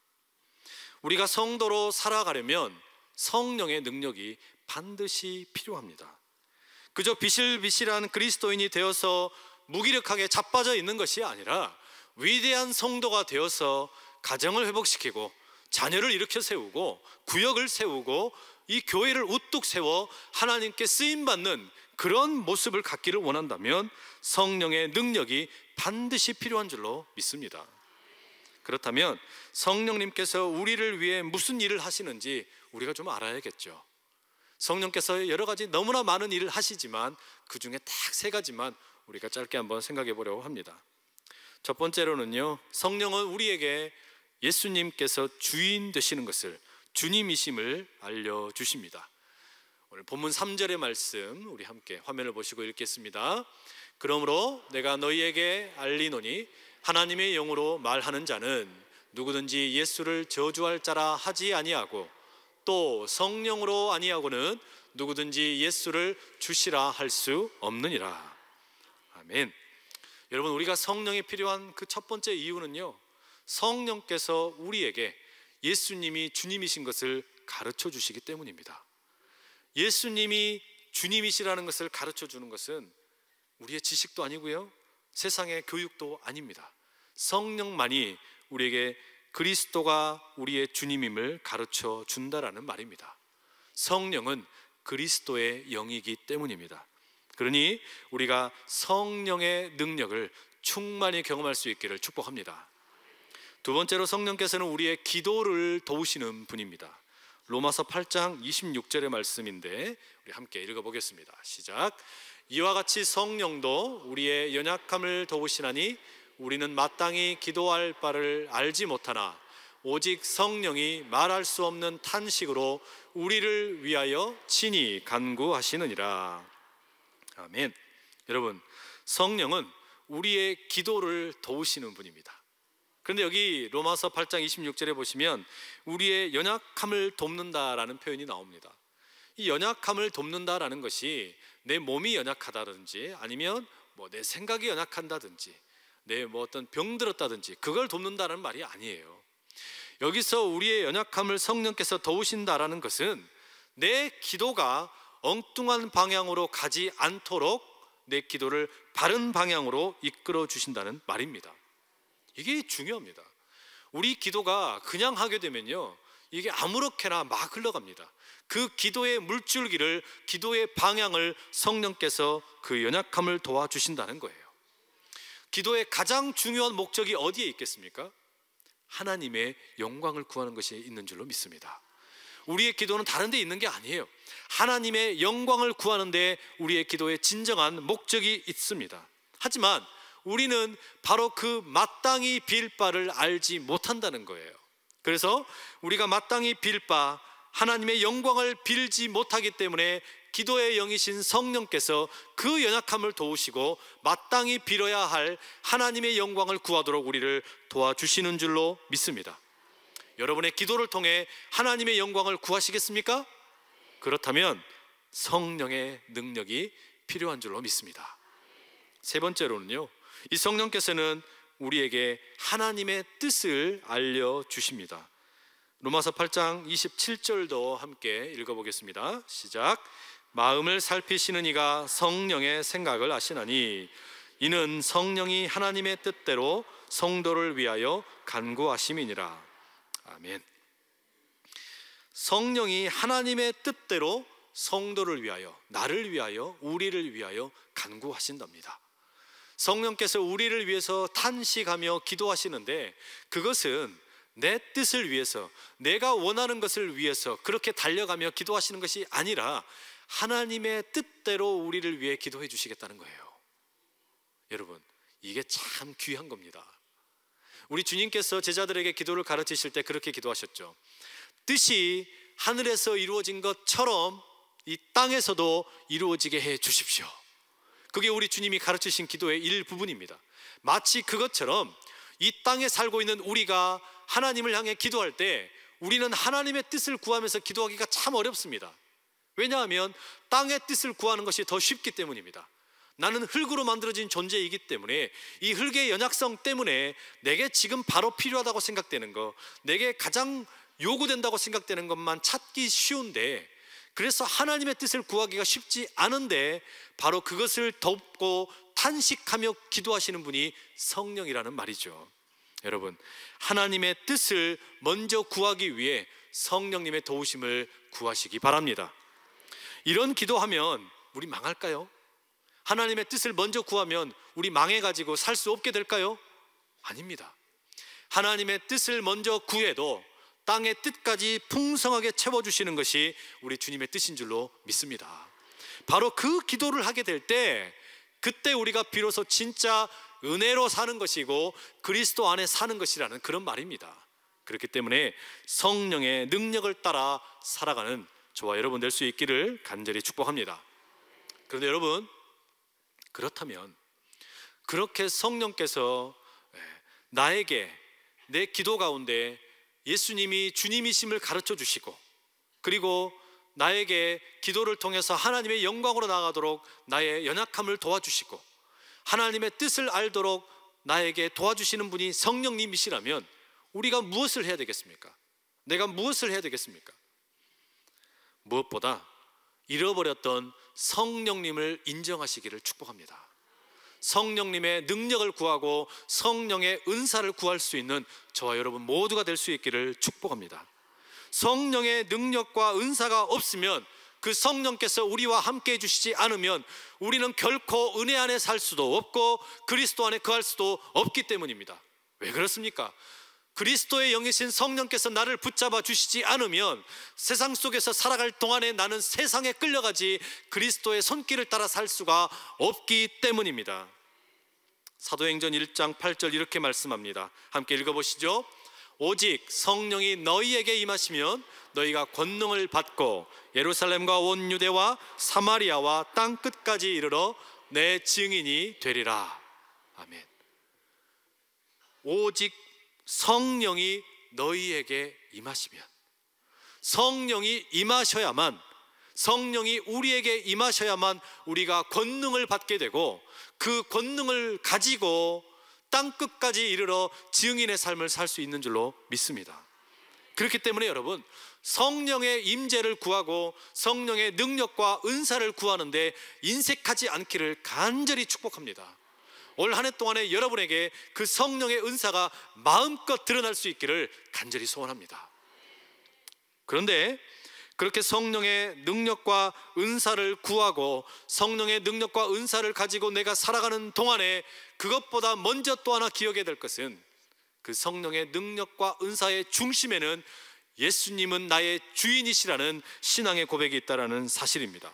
우리가 성도로 살아가려면 성령의 능력이 반드시 필요합니다. 그저 비실비실한 그리스도인이 되어서 무기력하게 자빠져 있는 것이 아니라 위대한 성도가 되어서 가정을 회복시키고 자녀를 일으켜 세우고 구역을 세우고 이 교회를 우뚝 세워 하나님께 쓰임받는 그런 모습을 갖기를 원한다면 성령의 능력이 반드시 필요한 줄로 믿습니다. 그렇다면 성령님께서 우리를 위해 무슨 일을 하시는지 우리가 좀 알아야겠죠. 성령께서 여러 가지 너무나 많은 일을 하시지만 그 중에 딱 3가지만 우리가 짧게 한번 생각해 보려고 합니다. 첫 번째로는요, 성령은 우리에게 예수님께서 주인 되시는 것을, 주님이심을 알려주십니다. 오늘 본문 3절의 말씀 우리 함께 화면을 보시고 읽겠습니다. 그러므로 내가 너희에게 알리노니 하나님의 영으로 말하는 자는 누구든지 예수를 저주할 자라 하지 아니하고 또 성령으로 아니하고는 누구든지 예수를 주시라 할 수 없느니라. 아멘. 여러분, 우리가 성령이 필요한 그 첫 번째 이유는요, 성령께서 우리에게 예수님이 주님이신 것을 가르쳐 주시기 때문입니다. 예수님이 주님이시라는 것을 가르쳐 주는 것은 우리의 지식도 아니고요, 세상의 교육도 아닙니다. 성령만이 우리에게 그리스도가 우리의 주님임을 가르쳐 준다라는 말입니다. 성령은 그리스도의 영이기 때문입니다. 그러니 우리가 성령의 능력을 충만히 경험할 수 있기를 축복합니다. 두 번째로 성령께서는 우리의 기도를 도우시는 분입니다. 로마서 8장 26절의 말씀인데 우리 함께 읽어보겠습니다. 시작. 이와 같이 성령도 우리의 연약함을 도우시나니 우리는 마땅히 기도할 바를 알지 못하나 오직 성령이 말할 수 없는 탄식으로 우리를 위하여 친히 간구하시느니라. 아멘. 여러분, 성령은 우리의 기도를 도우시는 분입니다. 그런데 여기 로마서 8장 26절에 보시면 우리의 연약함을 돕는다라는 표현이 나옵니다. 이 연약함을 돕는다라는 것이 내 몸이 연약하다든지 아니면 내 생각이 연약한다든지 내 어떤 병 들었다든지 그걸 돕는다는 말이 아니에요. 여기서 우리의 연약함을 성령께서 도우신다라는 것은 내 기도가 엉뚱한 방향으로 가지 않도록 내 기도를 바른 방향으로 이끌어 주신다는 말입니다. 이게 중요합니다. 우리 기도가 그냥 하게 되면요, 이게 아무렇게나 막 흘러갑니다. 그 기도의 물줄기를, 기도의 방향을 성령께서 그 연약함을 도와주신다는 거예요. 기도의 가장 중요한 목적이 어디에 있겠습니까? 하나님의 영광을 구하는 것이 있는 줄로 믿습니다. 우리의 기도는 다른 데 있는 게 아니에요. 하나님의 영광을 구하는 데 우리의 기도의 진정한 목적이 있습니다. 하지만 우리는 바로 그 마땅히 빌 바를 알지 못한다는 거예요. 그래서 우리가 마땅히 빌 바, 하나님의 영광을 빌지 못하기 때문에 기도의 영이신 성령께서 그 연약함을 도우시고 마땅히 빌어야 할 하나님의 영광을 구하도록 우리를 도와주시는 줄로 믿습니다. 여러분의 기도를 통해 하나님의 영광을 구하시겠습니까? 그렇다면 성령의 능력이 필요한 줄로 믿습니다. 세 번째로는요, 이 성령께서는 우리에게 하나님의 뜻을 알려주십니다. 로마서 8장 27절도 함께 읽어보겠습니다. 시작. 마음을 살피시는 이가 성령의 생각을 아시나니 이는 성령이 하나님의 뜻대로 성도를 위하여 간구하심이니라. 아멘. 성령이 하나님의 뜻대로 성도를 위하여, 나를 위하여, 우리를 위하여 간구하신답니다. 성령께서 우리를 위해서 탄식하며 기도하시는데 그것은 내 뜻을 위해서, 내가 원하는 것을 위해서 그렇게 달려가며 기도하시는 것이 아니라 하나님의 뜻대로 우리를 위해 기도해 주시겠다는 거예요. 여러분, 이게 참 귀한 겁니다. 우리 주님께서 제자들에게 기도를 가르치실 때 그렇게 기도하셨죠. 뜻이 하늘에서 이루어진 것처럼 이 땅에서도 이루어지게 해 주십시오. 그게 우리 주님이 가르치신 기도의 일부분입니다. 마치 그것처럼 이 땅에 살고 있는 우리가 하나님을 향해 기도할 때 우리는 하나님의 뜻을 구하면서 기도하기가 참 어렵습니다. 왜냐하면 땅의 뜻을 구하는 것이 더 쉽기 때문입니다. 나는 흙으로 만들어진 존재이기 때문에 이 흙의 연약성 때문에 내게 지금 바로 필요하다고 생각되는 거, 내게 가장 요구된다고 생각되는 것만 찾기 쉬운데, 그래서 하나님의 뜻을 구하기가 쉽지 않은데 바로 그것을 덮고 탄식하며 기도하시는 분이 성령이라는 말이죠. 여러분, 하나님의 뜻을 먼저 구하기 위해 성령님의 도우심을 구하시기 바랍니다. 이런 기도하면 우리 망할까요? 하나님의 뜻을 먼저 구하면 우리 망해가지고 살 수 없게 될까요? 아닙니다. 하나님의 뜻을 먼저 구해도 땅의 뜻까지 풍성하게 채워주시는 것이 우리 주님의 뜻인 줄로 믿습니다. 바로 그 기도를 하게 될 때, 그때 우리가 비로소 진짜 은혜로 사는 것이고 그리스도 안에 사는 것이라는 그런 말입니다. 그렇기 때문에 성령의 능력을 따라 살아가는 저와 여러분 될 수 있기를 간절히 축복합니다. 그런데 여러분, 그렇다면 그렇게 성령께서 나에게 내 기도 가운데 예수님이 주님이심을 가르쳐 주시고, 그리고 나에게 기도를 통해서 하나님의 영광으로 나아가도록 나의 연약함을 도와주시고 하나님의 뜻을 알도록 나에게 도와주시는 분이 성령님이시라면 우리가 무엇을 해야 되겠습니까? 내가 무엇을 해야 되겠습니까? 무엇보다 잃어버렸던 성령님을 인정하시기를 축복합니다. 성령님의 능력을 구하고 성령의 은사를 구할 수 있는 저와 여러분 모두가 될 수 있기를 축복합니다. 성령의 능력과 은사가 없으면, 그 성령께서 우리와 함께 해주시지 않으면 우리는 결코 은혜 안에 살 수도 없고 그리스도 안에 거할 수도 없기 때문입니다. 왜 그렇습니까? 그리스도의 영이신 성령께서 나를 붙잡아 주시지 않으면 세상 속에서 살아갈 동안에 나는 세상에 끌려가지 그리스도의 손길을 따라 살 수가 없기 때문입니다. 사도행전 1장 8절 이렇게 말씀합니다. 함께 읽어보시죠. 오직 성령이 너희에게 임하시면 너희가 권능을 받고 예루살렘과 온 유대와 사마리아와 땅 끝까지 이르러 내 증인이 되리라. 아멘. 오직 성령이 너희에게 임하시면, 성령이 임하셔야만, 성령이 우리에게 임하셔야만 우리가 권능을 받게 되고 그 권능을 가지고 땅끝까지 이르러 증인의 삶을 살 수 있는 줄로 믿습니다. 그렇기 때문에 여러분, 성령의 임재를 구하고 성령의 능력과 은사를 구하는데 인색하지 않기를 간절히 축복합니다. 올 한 해 동안에 여러분에게 그 성령의 은사가 마음껏 드러날 수 있기를 간절히 소원합니다. 그런데 그렇게 성령의 능력과 은사를 구하고 성령의 능력과 은사를 가지고 내가 살아가는 동안에 그것보다 먼저 또 하나 기억해야 될 것은, 그 성령의 능력과 은사의 중심에는 예수님은 나의 주인이시라는 신앙의 고백이 있다는 사실입니다.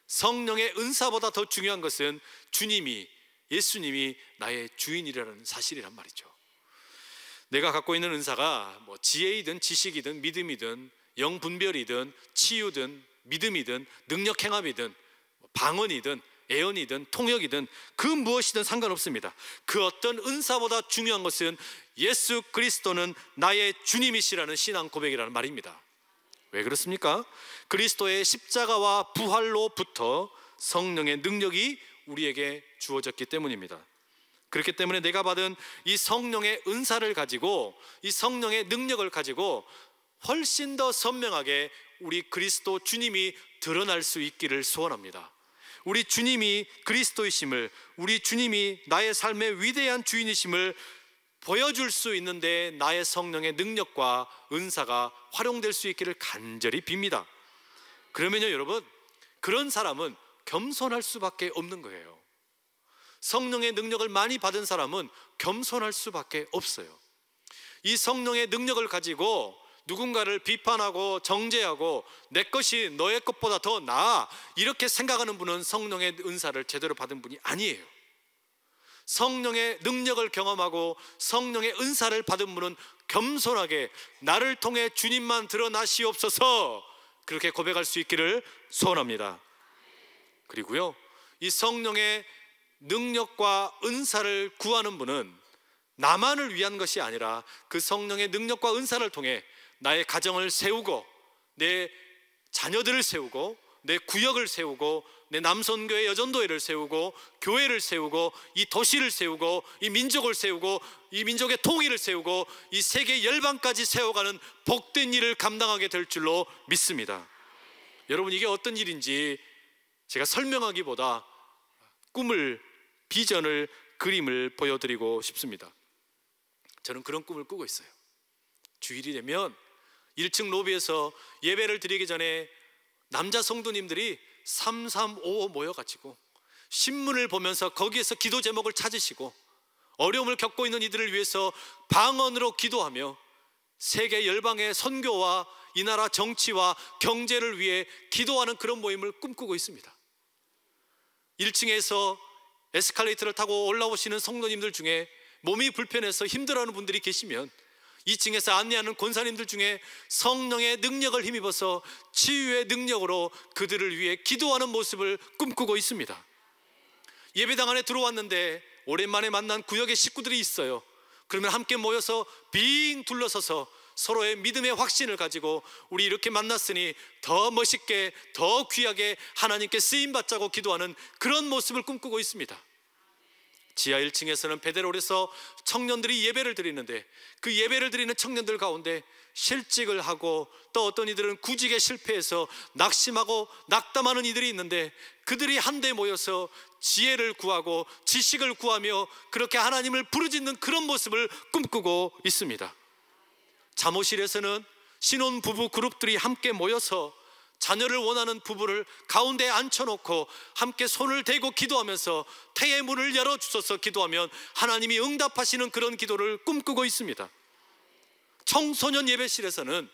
성령의 은사보다 더 중요한 것은 예수님이 나의 주인이라는 사실이란 말이죠. 내가 갖고 있는 은사가 지혜이든 지식이든 믿음이든 영분별이든 치유든 믿음이든 능력 행함이든 방언이든 애언이든 통역이든 그 무엇이든 상관없습니다. 그 어떤 은사보다 중요한 것은 예수 그리스도는 나의 주님이시라는 신앙 고백이라는 말입니다. 왜 그렇습니까? 그리스도의 십자가와 부활로부터 성령의 능력이 우리에게 주어졌기 때문입니다. 그렇기 때문에 내가 받은 이 성령의 은사를 가지고, 이 성령의 능력을 가지고 훨씬 더 선명하게 우리 그리스도 주님이 드러날 수 있기를 소원합니다. 우리 주님이 그리스도이심을, 우리 주님이 나의 삶의 위대한 주인이심을 보여줄 수 있는데 나의 성령의 능력과 은사가 활용될 수 있기를 간절히 빕니다. 그러면요 여러분, 그런 사람은 겸손할 수밖에 없는 거예요. 성령의 능력을 많이 받은 사람은 겸손할 수밖에 없어요. 이 성령의 능력을 가지고 누군가를 비판하고 정죄하고 내 것이 너의 것보다 더 나아 이렇게 생각하는 분은 성령의 은사를 제대로 받은 분이 아니에요. 성령의 능력을 경험하고 성령의 은사를 받은 분은 겸손하게 나를 통해 주님만 드러나시옵소서 그렇게 고백할 수 있기를 소원합니다. 그리고요, 이 성령의 능력과 은사를 구하는 분은 나만을 위한 것이 아니라 그 성령의 능력과 은사를 통해 나의 가정을 세우고 내 자녀들을 세우고 내 구역을 세우고 내 남선교회 여전도회를 세우고 교회를 세우고 이 도시를 세우고 이 민족을 세우고 이 민족의 통일을 세우고 이 세계 열방까지 세워가는 복된 일을 감당하게 될 줄로 믿습니다. 여러분, 이게 어떤 일인지 제가 설명하기보다 꿈을, 비전을, 그림을 보여드리고 싶습니다. 저는 그런 꿈을 꾸고 있어요. 주일이 되면 1층 로비에서 예배를 드리기 전에 남자 성도님들이 335 모여가지고 신문을 보면서 거기에서 기도 제목을 찾으시고 어려움을 겪고 있는 이들을 위해서 방언으로 기도하며 세계 열방의 선교와 이 나라 정치와 경제를 위해 기도하는 그런 모임을 꿈꾸고 있습니다. 1층에서 에스컬레이터를 타고 올라오시는 성도님들 중에 몸이 불편해서 힘들어하는 분들이 계시면 2층에서 안내하는 권사님들 중에 성령의 능력을 힘입어서 치유의 능력으로 그들을 위해 기도하는 모습을 꿈꾸고 있습니다. 예배당 안에 들어왔는데 오랜만에 만난 구역의 식구들이 있어요. 그러면 함께 모여서 빙 둘러서서 서로의 믿음의 확신을 가지고 우리 이렇게 만났으니 더 멋있게, 더 귀하게 하나님께 쓰임받자고 기도하는 그런 모습을 꿈꾸고 있습니다. 지하 1층에서는 베드로홀에서 청년들이 예배를 드리는데 그 예배를 드리는 청년들 가운데 실직을 하고 또 어떤 이들은 구직에 실패해서 낙심하고 낙담하는 이들이 있는데 그들이 한데 모여서 지혜를 구하고 지식을 구하며 그렇게 하나님을 부르짖는 그런 모습을 꿈꾸고 있습니다. 잠옷실에서는 신혼 부부 그룹들이 함께 모여서 자녀를 원하는 부부를 가운데 앉혀놓고 함께 손을 대고 기도하면서 태의 문을 열어주셔서 기도하면 하나님이 응답하시는 그런 기도를 꿈꾸고 있습니다. 청소년 예배실에서는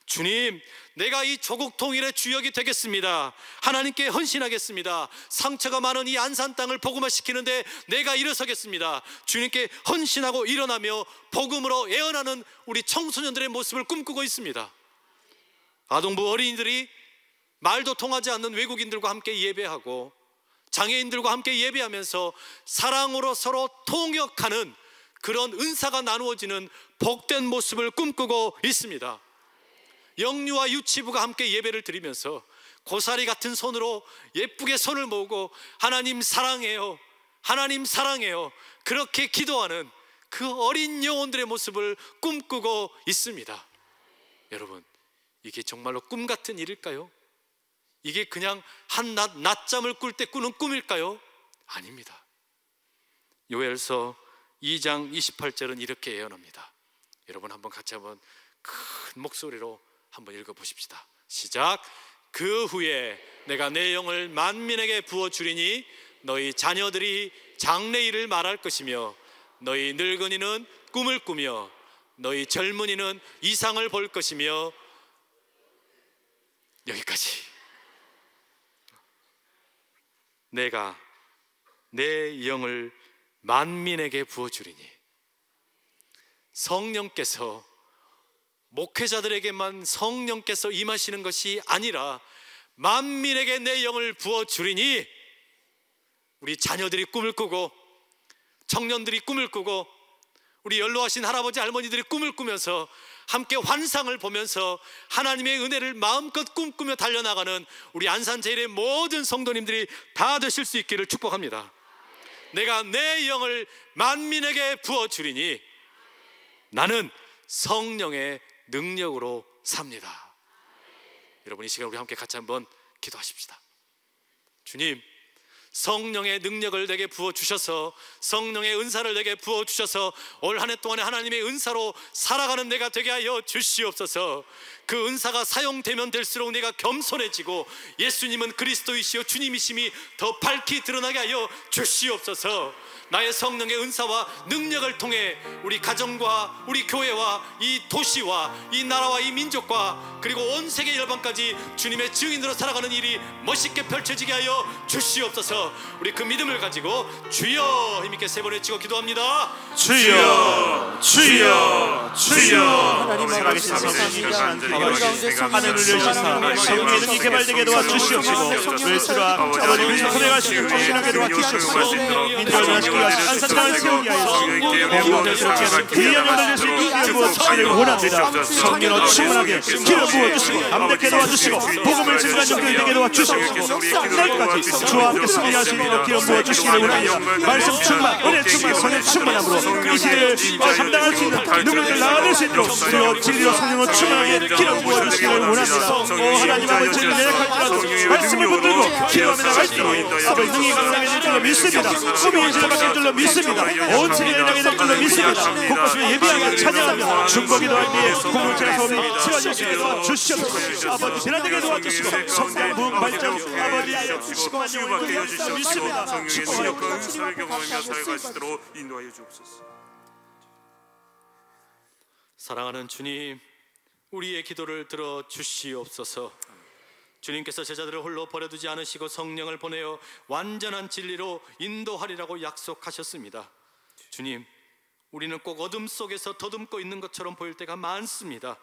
주님, 내가 이 조국 통일의 주역이 되겠습니다. 하나님께 헌신하겠습니다. 상처가 많은 이 안산 땅을 복음화시키는데 내가 일어서겠습니다. 주님께 헌신하고 일어나며 복음으로 애원하는 우리 청소년들의 모습을 꿈꾸고 있습니다. 아동부 어린이들이 말도 통하지 않는 외국인들과 함께 예배하고 장애인들과 함께 예배하면서 사랑으로 서로 통역하는 그런 은사가 나누어지는 복된 모습을 꿈꾸고 있습니다. 영유아 유치부가 함께 예배를 드리면서 고사리 같은 손으로 예쁘게 손을 모으고 하나님 사랑해요, 하나님 사랑해요, 그렇게 기도하는 그 어린 영혼들의 모습을 꿈꾸고 있습니다. 여러분, 이게 정말로 꿈 같은 일일까요? 이게 그냥 한낮 낮잠을 꿀 때 꾸는 꿈일까요? 아닙니다. 요엘서 2장 28절은 이렇게 예언합니다. 여러분 한번 같이 한번 큰 목소리로 한번 읽어보십시다. 시작. 그 후에 내가 내 영을 만민에게 부어주리니 너희 자녀들이 장래일을 말할 것이며 너희 늙은이는 꿈을 꾸며 너희 젊은이는 이상을 볼 것이며. 여기까지. 내가 내 영을 만민에게 부어주리니, 성령께서 목회자들에게만 성령께서 임하시는 것이 아니라 만민에게 내 영을 부어주리니, 우리 자녀들이 꿈을 꾸고 청년들이 꿈을 꾸고 우리 연로하신 할아버지 할머니들이 꿈을 꾸면서 함께 환상을 보면서 하나님의 은혜를 마음껏 꿈꾸며 달려나가는 우리 안산제일의 모든 성도님들이 다 되실 수 있기를 축복합니다. 내가 내 영을 만민에게 부어주리니 나는 성령의 능력으로 삽니다. 여러분, 이 시간 우리 함께 같이 한번 기도하십시다. 주님, 성령의 능력을 내게 부어주셔서, 성령의 은사를 내게 부어주셔서 올 한 해 동안에 하나님의 은사로 살아가는 내가 되게 하여 주시옵소서. 그 은사가 사용되면 될수록 내가 겸손해지고 예수님은 그리스도이시요 주님이심이 더 밝히 드러나게 하여 주시옵소서. 나의 성령의 은사와 능력을 통해 우리 가정과 우리 교회와 이 도시와 이 나라와 이 민족과 그리고 온 세계 열방까지 주님의 증인으로 살아가는 일이 멋있게 펼쳐지게 하여 주시옵소서. 주옵소서. 우리 그 믿음을 가지고 주여 힘있게 세 번 외치고 기도합니다. 주여 주여 주여. 살아계신 성령님 하늘을 열시사 성령의 능이 개발되게 도와주시옵시고 외수라 아버지 선행하시고 확신하게 도와주시옵시고 인도하시고 안산당을 세우게 하여 귀한 영을 낼수 있는 기름 부어주시기를 원합니다. 성령으로 충만하게 기름 부어주시고 담대케 도와주시고 복음을 증거하는 종들이 되게 도와주시옵시고 끝날까지 주와 함께 승리할 수 있도록 기름 부어주시기를 원합니다. 말씀 충만, 은혜 충만, 성령 충만함으로 이 시대를 감당할 수 있는 능력을 나아낼 수 있도록 주여 진리로 성령으로 충만하게 기름 부어주시기를 원합니다. 오 하나님 아버지 저희를 내려갈지라도 말씀을 붙들고 기도하며 나갈 수 있도록 아버지 능히 강하게 될 줄로 믿습니다. 꿈이 인실받게 될 줄로 믿습니다. 온 세계를 향하게 될 줄로 믿습니다. 곳곳에 예비하게 찬양하며 중보기도 할 때에 공동체의 소음이 치워질 수 있도록 주시옵소서. 아버지 변화되게 도와주시고 성장 부흥 발전 아버지 시공한 영을 역사 믿습니다. 성령의 능력과 은사를 경험하며 살아갈 수 있도록 인도하여 주옵소서. 사랑하는 주님, 우리의 기도를 들어 주시옵소서. 주님께서 제자들을 홀로 버려두지 않으시고 성령을 보내어 완전한 진리로 인도하리라고 약속하셨습니다. 주님, 우리는 꼭 어둠 속에서 더듬고 있는 것처럼 보일 때가 많습니다.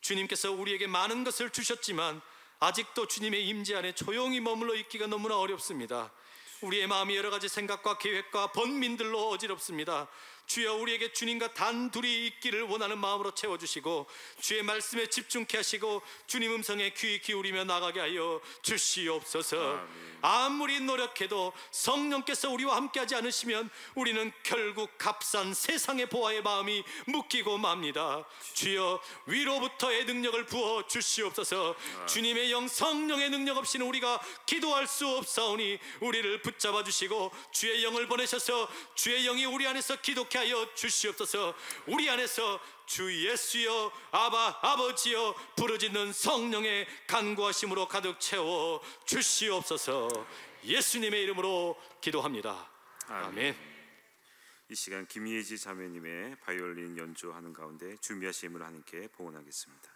주님께서 우리에게 많은 것을 주셨지만 아직도 주님의 임재 안에 조용히 머물러 있기가 너무나 어렵습니다. 우리의 마음이 여러 가지 생각과 계획과 번민들로 어지럽습니다. 주여 우리에게 주님과 단둘이 있기를 원하는 마음으로 채워주시고 주의 말씀에 집중케 하시고 주님 음성에 귀 기울이며 나가게 하여 주시옵소서. 아무리 노력해도 성령께서 우리와 함께하지 않으시면 우리는 결국 값싼 세상의 보화의 마음이 묶이고 맙니다. 주여 위로부터의 능력을 부어 주시옵소서. 주님의 영 성령의 능력 없이는 우리가 기도할 수 없사오니 우리를 붙잡아 주시고 주의 영을 보내셔서 주의 영이 우리 안에서 기독케 하여 주시옵소서. 우리 안에서 주 예수여 아바 아버지여 부르짖는 성령의 간구하심으로 가득 채워 주시옵소서. 예수님의 이름으로 기도합니다. 아멘. 이 시간 김예지 자매님의 바이올린 연주하는 가운데 준비하심을 하나님께 봉헌하겠습니다.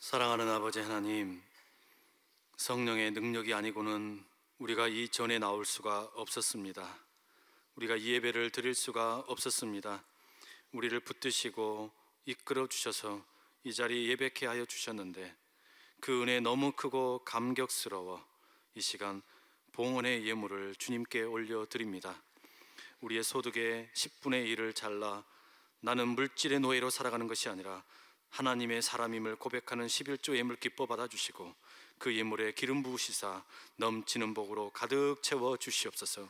사랑하는 아버지 하나님, 성령의 능력이 아니고는 우리가 이 전에 나올 수가 없었습니다. 우리가 이 예배를 드릴 수가 없었습니다. 우리를 붙드시고 이끌어 주셔서 이 자리에 예배케 하여 주셨는데 그 은혜 너무 크고 감격스러워 이 시간 봉헌의 예물을 주님께 올려드립니다. 우리의 소득의 10분의 1을 잘라 나는 물질의 노예로 살아가는 것이 아니라 하나님의 사람임을 고백하는 11조 예물 기뻐 받아주시고 그 예물에 기름 부으시사 넘치는 복으로 가득 채워 주시옵소서.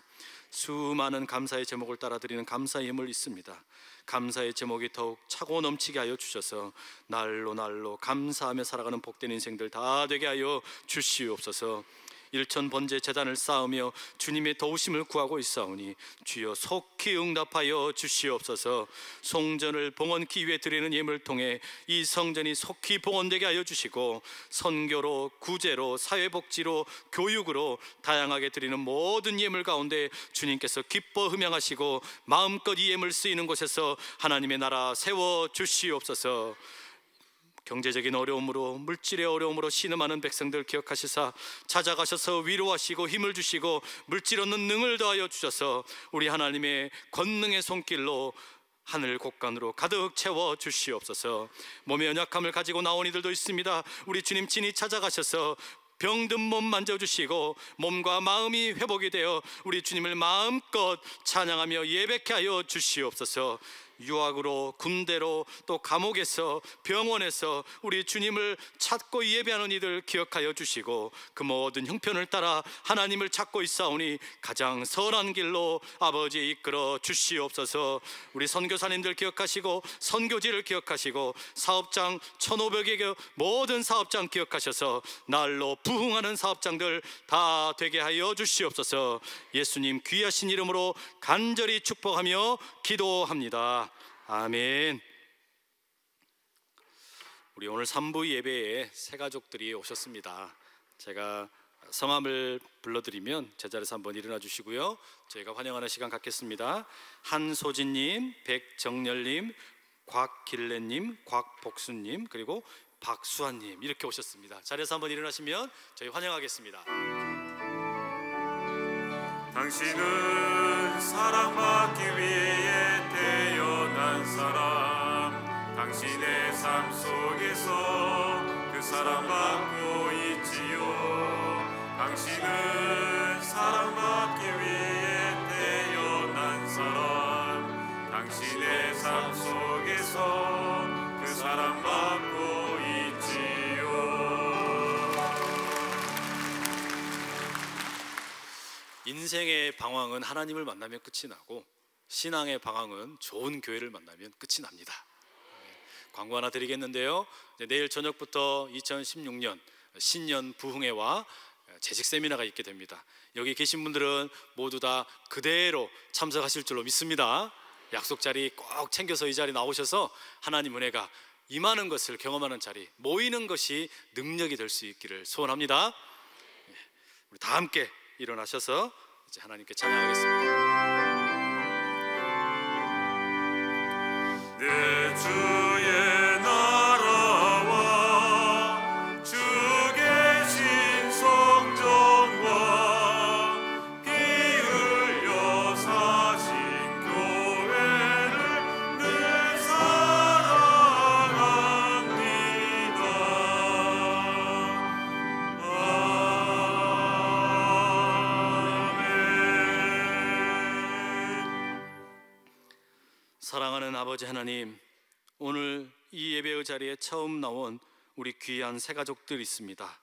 수많은 감사의 제목을 따라 드리는 감사 예물 있습니다. 감사의 제목이 더욱 차고 넘치게 하여 주셔서 날로 날로 감사하며 살아가는 복된 인생들 다 되게 하여 주시옵소서. 일천 번제 제단을 쌓으며 주님의 도우심을 구하고 있사오니 주여 속히 응답하여 주시옵소서. 송전을 봉헌기 위해 드리는 예물을 통해 이 성전이 속히 봉헌되게 하여 주시고 선교로, 구제로, 사회복지로, 교육으로 다양하게 드리는 모든 예물 가운데 주님께서 기뻐 흠양하시고 마음껏 이 예물 쓰이는 곳에서 하나님의 나라 세워 주시옵소서. 경제적인 어려움으로, 물질의 어려움으로 신음하는 백성들 기억하시사 찾아가셔서 위로하시고 힘을 주시고 물질 얻는 능을 더하여 주셔서 우리 하나님의 권능의 손길로 하늘 곳간으로 가득 채워 주시옵소서. 몸의 연약함을 가지고 나온 이들도 있습니다. 우리 주님 친히 찾아가셔서 병든 몸 만져주시고 몸과 마음이 회복이 되어 우리 주님을 마음껏 찬양하며 예배케 하여 주시옵소서. 유학으로, 군대로, 또 감옥에서, 병원에서 우리 주님을 찾고 예배하는 이들 기억하여 주시고 그 모든 형편을 따라 하나님을 찾고 있사오니 가장 선한 길로 아버지 이끌어 주시옵소서. 우리 선교사님들 기억하시고 선교지를 기억하시고 사업장 1,500여 모든 사업장 기억하셔서 날로 부흥하는 사업장들 다 되게 하여 주시옵소서. 예수님 귀하신 이름으로 간절히 축복하며 기도합니다. 아멘. 우리 오늘 3부 예배에 새 가족들이 오셨습니다. 제가 성함을 불러드리면 제자리에서 한번 일어나 주시고요, 저희가 환영하는 시간 갖겠습니다. 한소진님, 백정열님, 곽길래님, 곽복수님, 그리고 박수환님 이렇게 오셨습니다. 자리에서 한번 일어나시면 저희 환영하겠습니다. 당신은 사랑받기 위해 태어난 사람, 당신의 삶 속에서 그 사랑받고 있지요. 당신은 사랑받기 위해 태어난 사람, 당신의 삶 속에서 그 사랑받고 있지요. 인생의 방황은 하나님을 만나면 끝이 나고 신앙의 방황은 좋은 교회를 만나면 끝이 납니다. 광고 하나 드리겠는데요, 내일 저녁부터 2016년 신년 부흥회와 재직 세미나가 있게 됩니다. 여기 계신 분들은 모두 다 그대로 참석하실 줄로 믿습니다. 약속 자리 꼭 챙겨서 이 자리 나오셔서 하나님 은혜가 임하는 것을 경험하는 자리, 모이는 것이 능력이 될 수 있기를 소원합니다. 우리 다 함께 일어나셔서 이제 하나님께 찬양하겠습니다. 내 주의 나라와 주 계신 성전과 피 흘려 사신 교회를 늘 사랑합니다. 사랑하는 아버지 하나님, 오늘 이 예배의 자리에 처음 나온 우리 귀한 새 가족들 있습니다.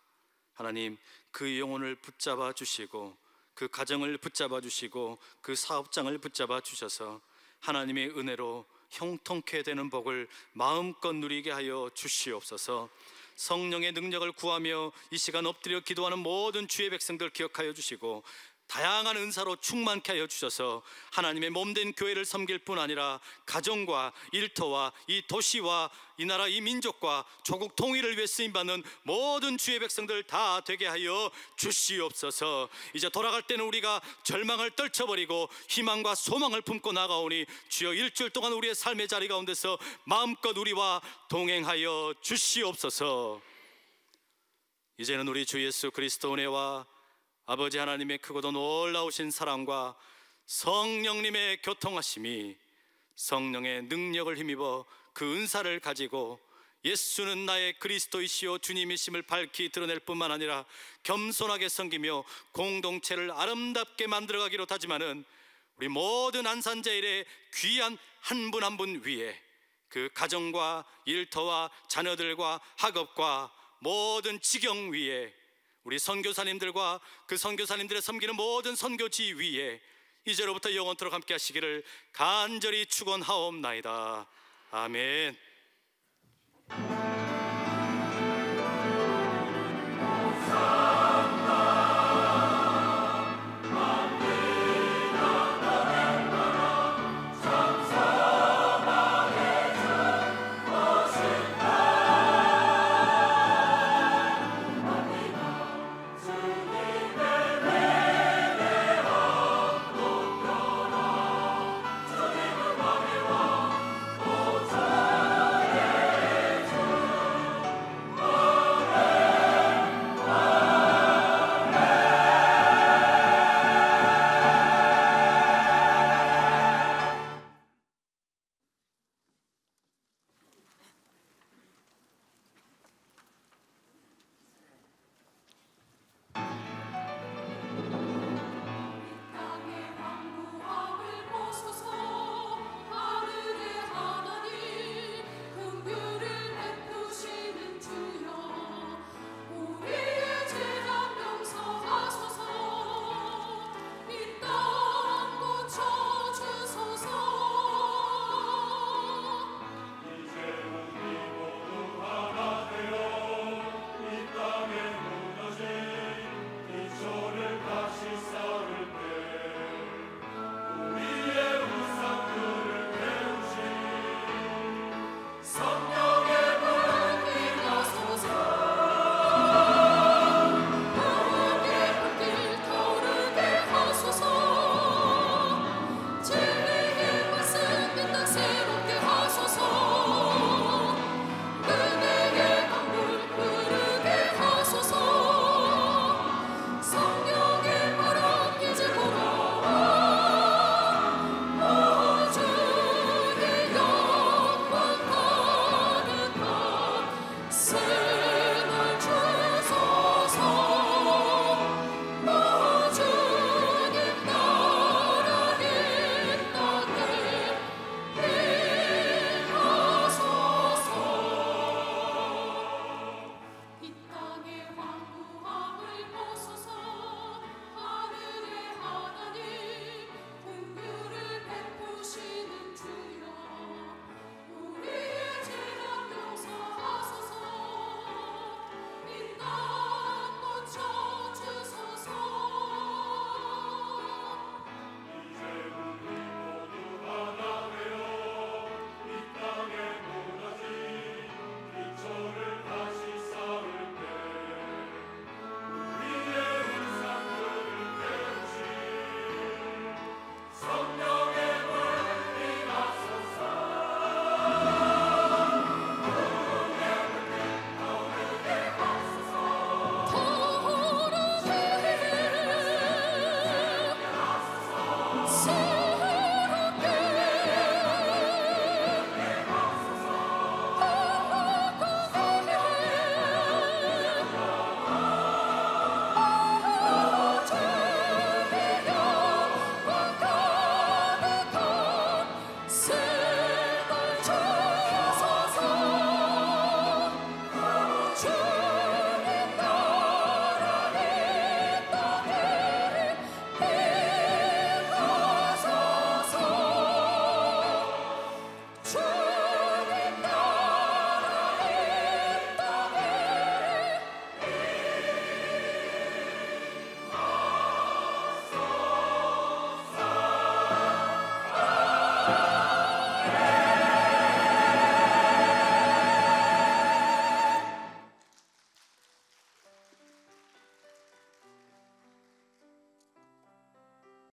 하나님, 그 영혼을 붙잡아 주시고 그 가정을 붙잡아 주시고 그 사업장을 붙잡아 주셔서 하나님의 은혜로 형통케 되는 복을 마음껏 누리게 하여 주시옵소서. 성령의 능력을 구하며 이 시간 엎드려 기도하는 모든 주의 백성들 기억하여 주시고 다양한 은사로 충만케 하여 주셔서 하나님의 몸된 교회를 섬길 뿐 아니라 가정과 일터와 이 도시와 이 나라 이 민족과 조국 통일을 위해 쓰임받는 모든 주의 백성들 다 되게 하여 주시옵소서. 이제 돌아갈 때는 우리가 절망을 떨쳐버리고 희망과 소망을 품고 나가오니 주여 일주일 동안 우리의 삶의 자리 가운데서 마음껏 우리와 동행하여 주시옵소서. 이제는 우리 주 예수 그리스도 은혜와 아버지 하나님의 크고도 놀라우신 사랑과 성령님의 교통하심이 성령의 능력을 힘입어 그 은사를 가지고 예수는 나의 그리스도이시오 주님이심을 밝히 드러낼 뿐만 아니라 겸손하게 섬기며 공동체를 아름답게 만들어가기로 다짐하는 우리 모든 안산제일의 귀한 한 분 한 분 위에 그 가정과 일터와 자녀들과 학업과 모든 지경 위에 우리 선교사님들과 그 선교사님들의 섬기는 모든 선교지 위에 이제로부터 영원토록 함께 하시기를 간절히 축원하옵나이다. 아멘.